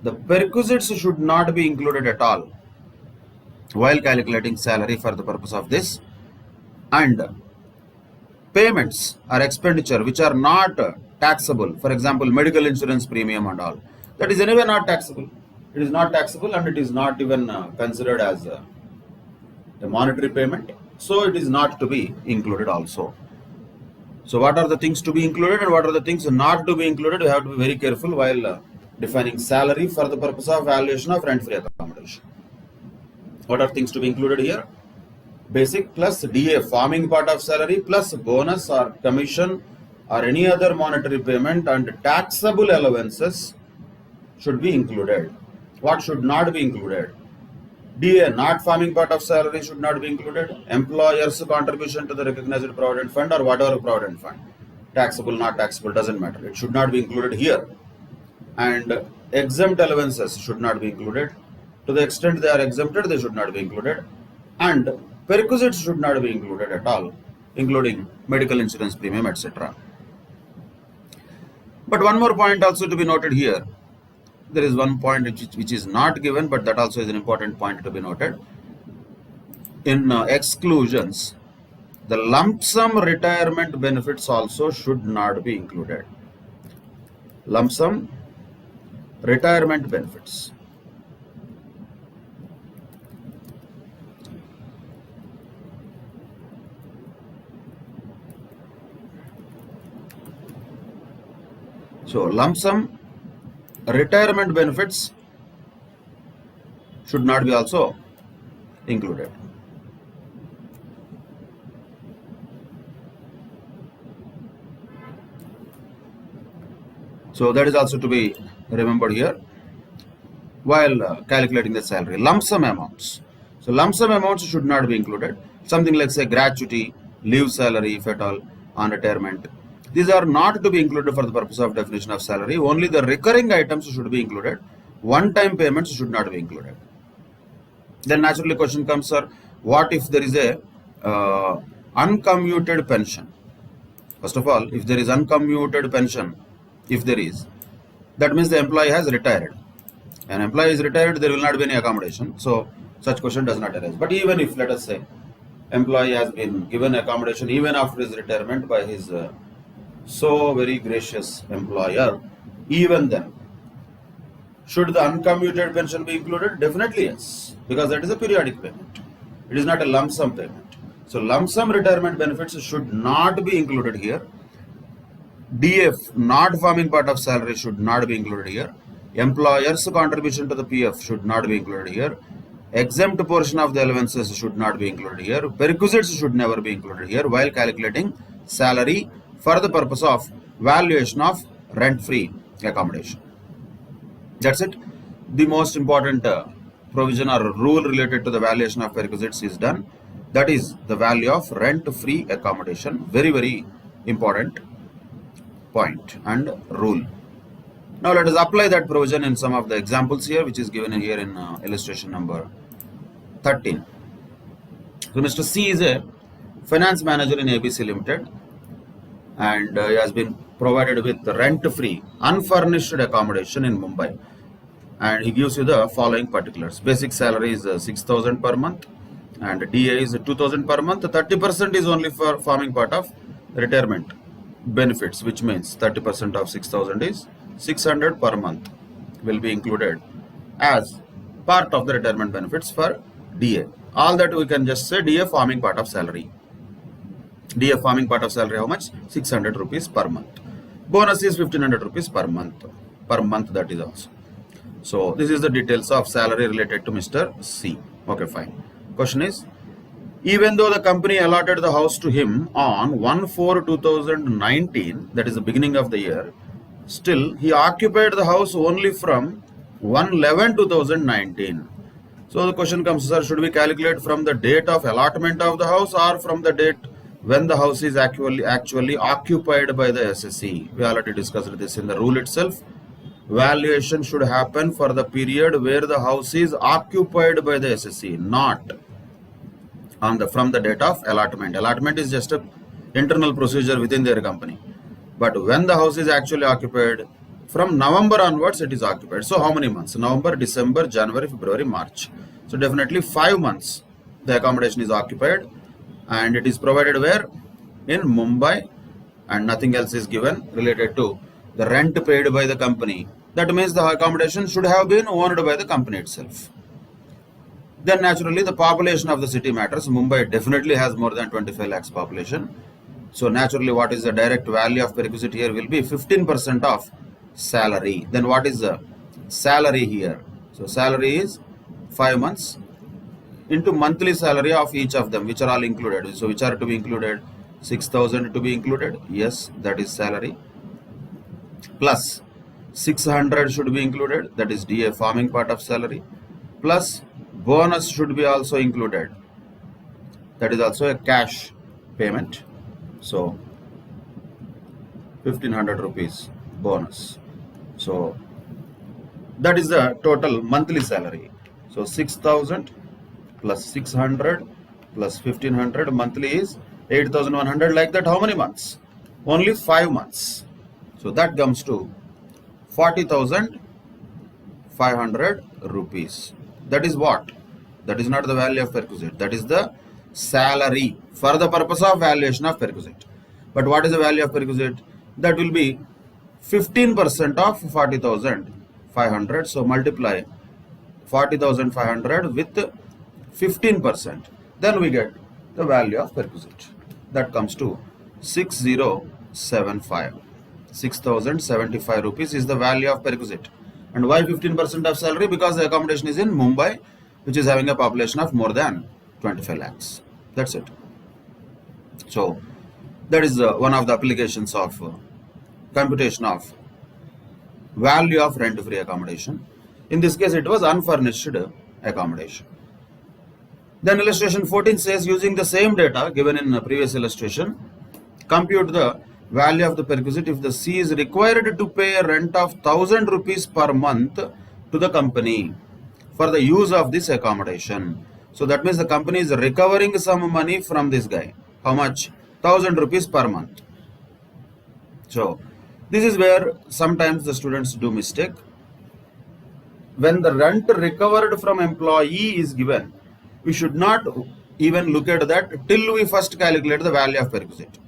Speaker 1: the perquisites should not be included at all while calculating salary for the purpose of this. And payments or expenditure which are not taxable, for example, medical insurance premium and all, that is anyway not taxable. It is not taxable and it is not even considered as a monetary payment. So it is not to be included also. So what are the things to be included and what are the things not to be included? We have to be very careful while defining salary for the purpose of valuation of rent-free accommodation. What are things to be included here? Basic plus DA, forming part of salary, plus bonus or commission or any other monetary payment, and taxable allowances should be included. What should not be included? DA, not forming part of salary, should not be included. Employer's contribution to the recognized provident fund or whatever provident fund, taxable, not taxable, doesn't matter. It should not be included here. And exempt allowances should not be included. To the extent they are exempted, they should not be included. And perquisites should not be included at all, including medical insurance premium, etc. But one more point also to be noted here. There is one point which is not given, but that also is an important point to be noted. In exclusions, the lump sum retirement benefits also should not be included. Lump sum retirement benefits. So lump sum retirement benefits should not be also included. So that is also to be remembered here while calculating the salary. Lump sum amounts. So lump sum amounts should not be included. Something like, say, gratuity, leave salary, if at all, on retirement. These are not to be included for the purpose of definition of salary. Only the recurring items should be included. One-time payments should not be included. Then naturally question comes, sir, what if there is a uncommuted pension? First of all, if there is uncommuted pension, if there is, that means the employee has retired. An employee is retired, there will not be any accommodation. So such question does not arise. But even if, let us say, employee has been given accommodation even after his retirement by his so very gracious employer, even then, should the uncommuted pension be included? Definitely yes, because that is a periodic payment. It is not a lump sum payment. So lump sum retirement benefits should not be included here. DF, not forming part of salary, should not be included here. Employer's contribution to the PF should not be included here. Exempt portion of the allowances should not be included here. Perquisites should never be included here while calculating salary for the purpose of valuation of rent-free accommodation. That's it. The most important provision or rule related to the valuation of perquisites is done. That is the value of rent-free accommodation. Very, very important point and rule. Now let us apply that provision in some of the examples here, which is given here in illustration number 13. So Mr. C is a finance manager in ABC Limited, and he has been provided with rent-free, unfurnished accommodation in Mumbai. And he gives you the following particulars. Basic salary is 6,000 per month, and DA is 2,000 per month. 30% is only for forming part of retirement benefits, which means 30% of 6,000 is 600 per month will be included as part of the retirement benefits for DA. All that we can just say DA forming part of salary. DA forming part of salary, how much? 600 rupees per month. Bonus is 1,500 rupees per month. Per month, that is also. So this is the details of salary related to Mr. C. Okay, fine. Question is, even though the company allotted the house to him on 1/4/2019, that is the beginning of the year, still he occupied the house only from 1/11/2019. So the question comes, sir, should we calculate from the date of allotment of the house or from the date when the house is actually occupied by the SSE? We already discussed this in the rule itself. Valuation should happen for the period where the house is occupied by the SSE, not from the date of allotment. Allotment is just a internal procedure within their company. But when the house is actually occupied, from November onwards it is occupied. So how many months? November, December, January, February, March. So definitely 5 months the accommodation is occupied, and it is provided where? In Mumbai, and nothing else is given related to the rent paid by the company. That means the accommodation should have been owned by the company itself. Then naturally the population of the city matters. Mumbai definitely has more than 25 lakhs population. So naturally what is the direct value of perquisite here will be 15% of salary. Then what is the salary here? So salary is 5 months into monthly salary of each of them, which are all included. So which are to be included? 6,000 to be included. Yes, that is salary. Plus 600 should be included. That is DA, farming part of salary. Plus bonus should be also included. That is also a cash payment. So 1500 rupees bonus. So that is the total monthly salary. So 6,000 plus 600 plus 1500 monthly is 8,100. Like that, how many months? Only 5 months. So that comes to 40,500 rupees. That is what? That is not the value of perquisite. That is the salary for the purpose of valuation of perquisite. But what is the value of perquisite? That will be 15% of 40,500. So multiply 40,500 with 15%. Then we get the value of perquisite. That comes to 6075. 6,075 rupees is the value of perquisite. And why 15% of salary? Because the accommodation is in Mumbai, which is having a population of more than 25 lakhs. That's it. So that is one of the applications of computation of value of rent-free accommodation. In this case, it was unfurnished accommodation. Then illustration 14 says, using the same data given in the previous illustration, compute the value of the perquisite if the C is required to pay a rent of 1,000 rupees per month to the company for the use of this accommodation. So that means the company is recovering some money from this guy. How much? 1,000 rupees per month. So this is where sometimes the students do mistake. When the rent recovered from employee is given, we should not even look at that till we first calculate the value of perquisite.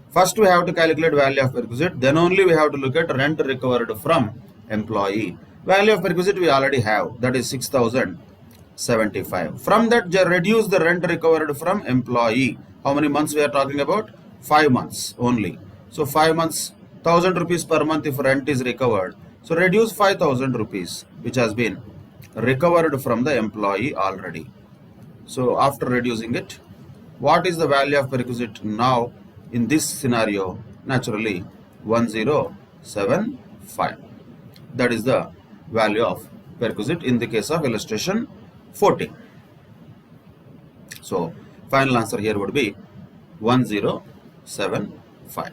Speaker 1: First we have to calculate value of perquisite, then only we have to look at rent recovered from employee. Value of perquisite we already have, that is 6,075. From that, reduce the rent recovered from employee. How many months we are talking about? 5 months only. So 5 months, 1,000 rupees per month if rent is recovered. So reduce 5,000 rupees which has been recovered from the employee already. So after reducing it, what is the value of perquisite now in this scenario? Naturally 1075. That is the value of perquisite in the case of illustration 14. So final answer here would be 1075.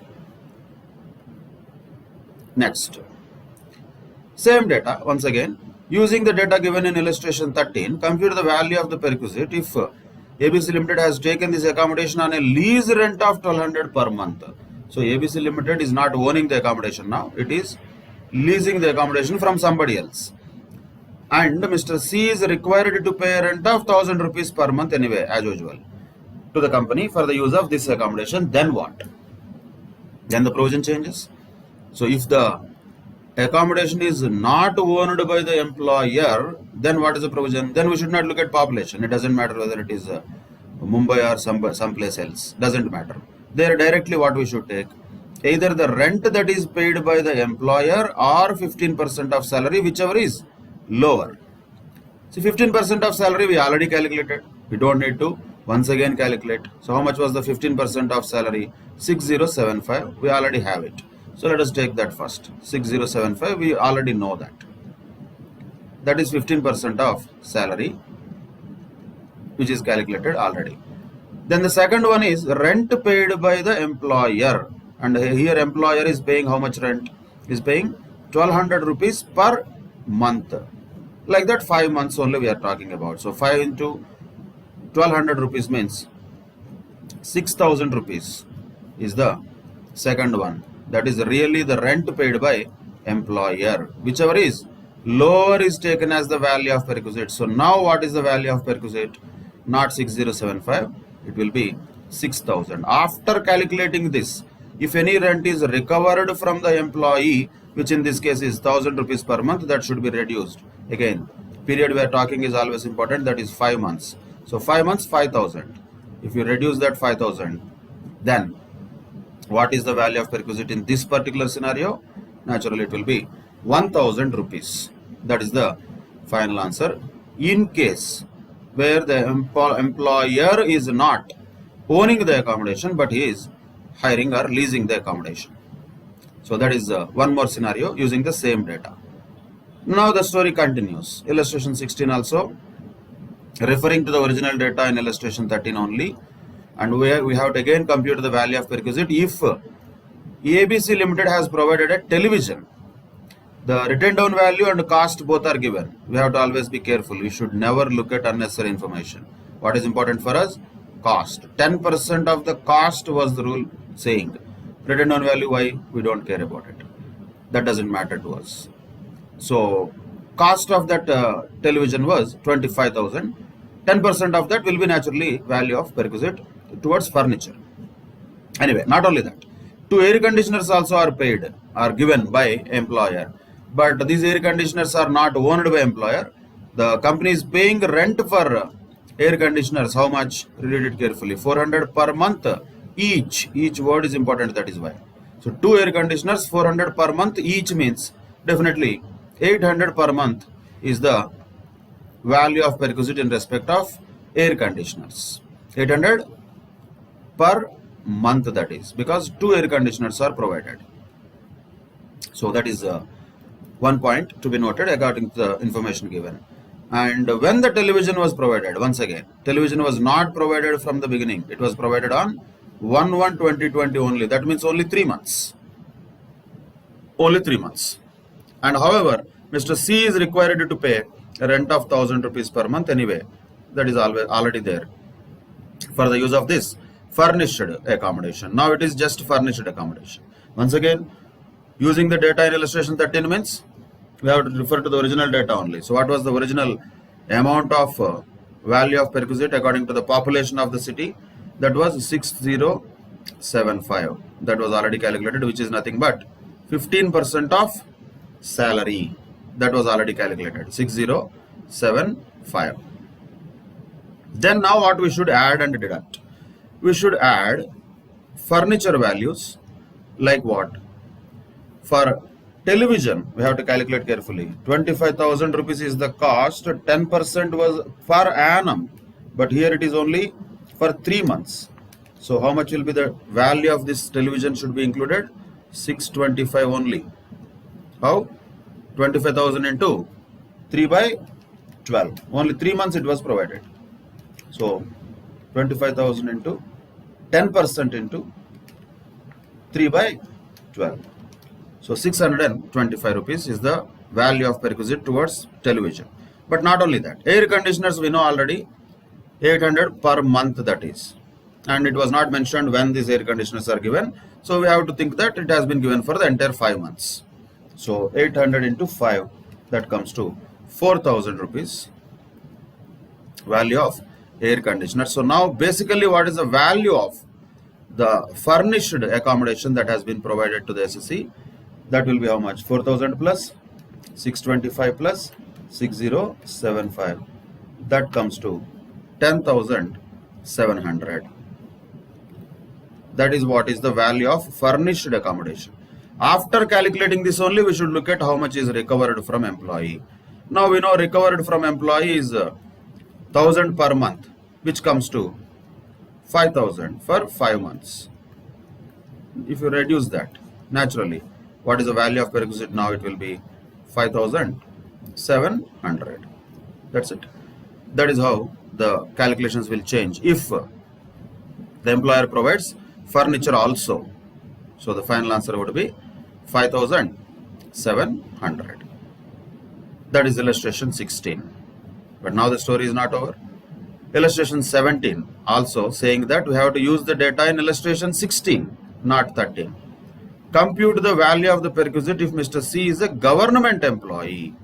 Speaker 1: Next, same data once again. Using the data given in illustration 13, compute the value of the perquisite if ABC Limited has taken this accommodation on a lease rent of 1,200 per month. So ABC Limited is not owning the accommodation now. It is leasing the accommodation from somebody else. And Mr. C is required to pay a rent of 1,000 rupees per month anyway, as usual, to the company for the use of this accommodation. Then what? Then the provision changes. So if the accommodation is not owned by the employer, then what is the provision? Then we should not look at population. It doesn't matter whether it is Mumbai or someplace else. Doesn't matter. There directly what we should take? Either the rent that is paid by the employer or 15% of salary, whichever is lower. So 15% of salary we already calculated. We don't need to once again calculate. So how much was the 15% of salary? 6075. We already have it. So let us take that first. 6075, we already know that. That is 15% of salary, which is calculated already. Then the second one is rent paid by the employer. And here employer is paying how much rent? Is paying 1,200 rupees per month. Like that 5 months only we are talking about. So 5 into 1200 rupees means 6000 rupees is the second one. That is really the rent paid by employer. Whichever is lower is taken as the value of perquisite. So now what is the value of perquisite? Not 6075, it will be 6000. After calculating this, if any rent is recovered from the employee, which in this case is 1000 rupees per month, that should be reduced. Again, period we are talking is always important, that is 5 months. So 5 months, 5000. If you reduce that 5000, then what is the value of perquisite in this particular scenario? Naturally, it will be 1000 rupees. That is the final answer. In case where the employer is not owning the accommodation, but he is hiring or leasing the accommodation. So that is one more scenario using the same data. Now the story continues. Illustration 16 also referring to the original data in illustration 13 only, and we have to again compute the value of perquisite if ABC Limited has provided a television. The written down value and cost both are given. We have to always be careful. We should never look at unnecessary information. What is important for us? Cost. 10% of the cost was the rule saying. Written down value, why? We don't care about it. That doesn't matter to us. So cost of that television was 25,000. 10% of that will be naturally value of perquisite towards furniture. Anyway, not only that, 2 air conditioners also are paid, are given by employer. But these air conditioners are not owned by employer. The company is paying rent for air conditioners. How much? Read it carefully. 400 per month each. Each word is important, that is why. So 2 air conditioners, 400 per month each means definitely 800 per month is the value of perquisite in respect of air conditioners. 800 per month, that is, because 2 air conditioners are provided. So that is one point to be noted according to the information given. And when the television was provided, once again, television was not provided from the beginning. It was provided on 1/1/2020 only. That means only 3 months. Only 3 months. And however, Mr. C is required to pay a rent of 1000 rupees per month anyway. That is already there for the use of this furnished accommodation. Now it is just furnished accommodation. Once again, using the data in illustration 13 means we have to refer to the original data only. So what was the original amount of value of perquisite according to the population of the city? That was 6075. That was already calculated, which is nothing but 15% of salary. That was already calculated, 6075. Then now what we should add and deduct? We should add furniture values like what? For television, we have to calculate carefully. 25,000 rupees is the cost. 10% was per annum, but here it is only for 3 months. So how much will be the value of this television should be included? 625 only. How? 25,000 into 3/12. Only 3 months it was provided. So 25,000 into 10% into 3/12. So 625 rupees is the value of perquisite towards television. But not only that, air conditioners we know already 800 per month, that is. And it was not mentioned when these air conditioners are given. So we have to think that it has been given for the entire 5 months. So 800 into 5, that comes to 4,000 rupees value of air conditioner. So now basically what is the value of the furnished accommodation that has been provided to the SSC? That will be how much? 4,000 plus 625 plus 6075. That comes to 10,700. That is what is the value of furnished accommodation. After calculating this only, we should look at how much is recovered from employee. Now we know recovered from employee is 1,000 per month, which comes to 5,000 for 5 months. If you reduce that, naturally, what is the value of perquisite now? It will be 5,700. That's it. That is how the calculations will change if the employer provides furniture also. So the final answer would be 5,700. That is illustration 16. But now the story is not over. Illustration 17 also saying that we have to use the data in illustration 16, not 13. Compute the value of the perquisite if Mr. C is a government employee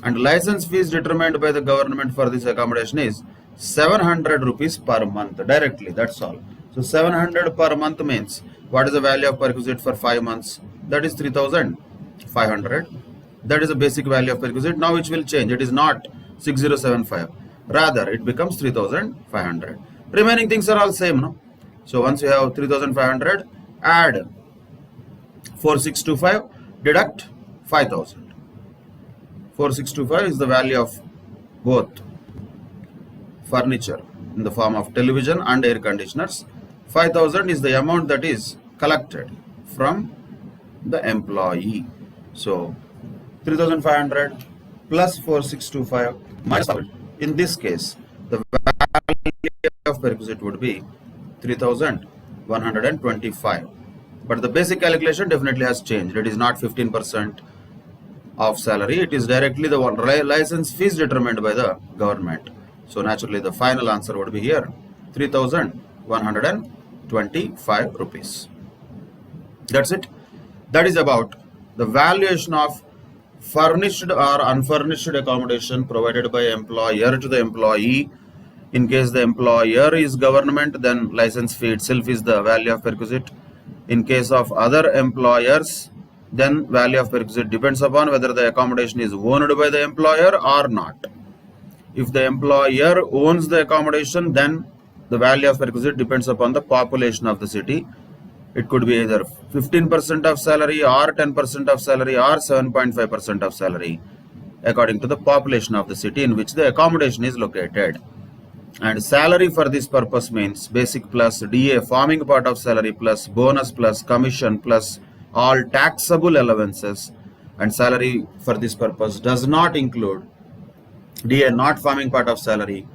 Speaker 1: and license fees determined by the government for this accommodation is 700 rupees per month directly. That's all. So 700 per month means what is the value of perquisite for 5 months? That is 3,500. That is the basic value of perquisite. Now which will change. It is not 6075. Rather, it becomes 3,500. Remaining things are all same. No? So once you have 3,500, add 4625, deduct 5,000. 4625 is the value of both furniture in the form of television and air conditioners. 5,000 is the amount that is collected from the employee. So 3,500 plus 4625 minus 5,000. In this case, the value of perquisite would be 3,125. But the basic calculation definitely has changed. It is not 15% of salary. It is directly the license fees determined by the government. So naturally the final answer would be here 3,125 rupees. That's it. That is about the valuation of furnished or unfurnished accommodation provided by employer to the employee. In case the employer is government, then license fee itself is the value of perquisite. In case of other employers, then value of perquisite depends upon whether the accommodation is owned by the employer or not. If the employer owns the accommodation, then the value of perquisite depends upon the population of the city. It could be either 15% of salary or 10% of salary or 7.5% of salary according to the population of the city in which the accommodation is located. And salary for this purpose means basic plus DA, forming part of salary plus bonus plus commission plus all taxable allowances. And salary for this purpose does not include DA, not forming part of salary,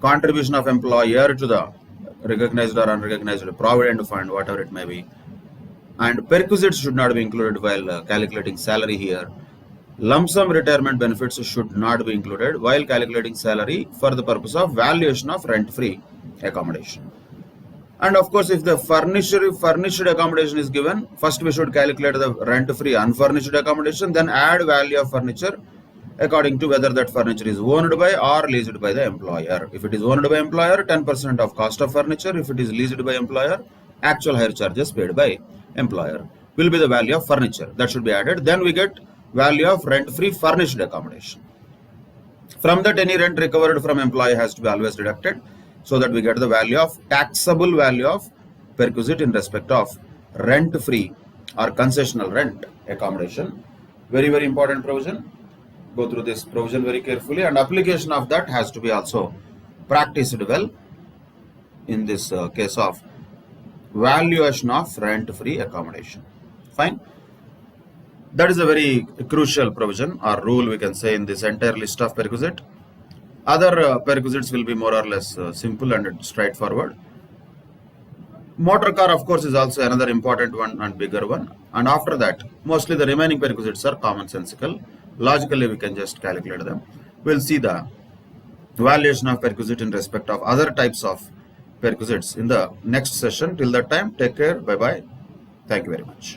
Speaker 1: contribution of employer to the recognized or unrecognized provident fund, whatever it may be. And perquisites should not be included while calculating salary here. Lump sum retirement benefits should not be included while calculating salary for the purpose of valuation of rent-free accommodation. And of course, if the furnished accommodation is given, first we should calculate the rent-free unfurnished accommodation, then add value of furniture according to whether that furniture is owned by or leased by the employer. If it is owned by employer, 10% of cost of furniture. If it is leased by employer, actual hire charges paid by employer will be the value of furniture. That should be added. Then we get value of rent-free furnished accommodation. From that, any rent recovered from employee has to be always deducted so that we get the value of taxable value of perquisite in respect of rent-free or concessional rent accommodation. Very, very important provision. Go through this provision very carefully, and application of that has to be also practiced well in this case of valuation of rent-free accommodation. Fine. That is a very crucial provision or rule we can say in this entire list of perquisite. Other perquisites will be more or less simple and straightforward. Motor car, of course, is also another important one and bigger one. And after that, mostly the remaining perquisites are commonsensical. Logically, we can just calculate them. We'll see the valuation of perquisite in respect of other types of perquisites in the next session. Till that time, take care. Bye-bye. Thank you very much.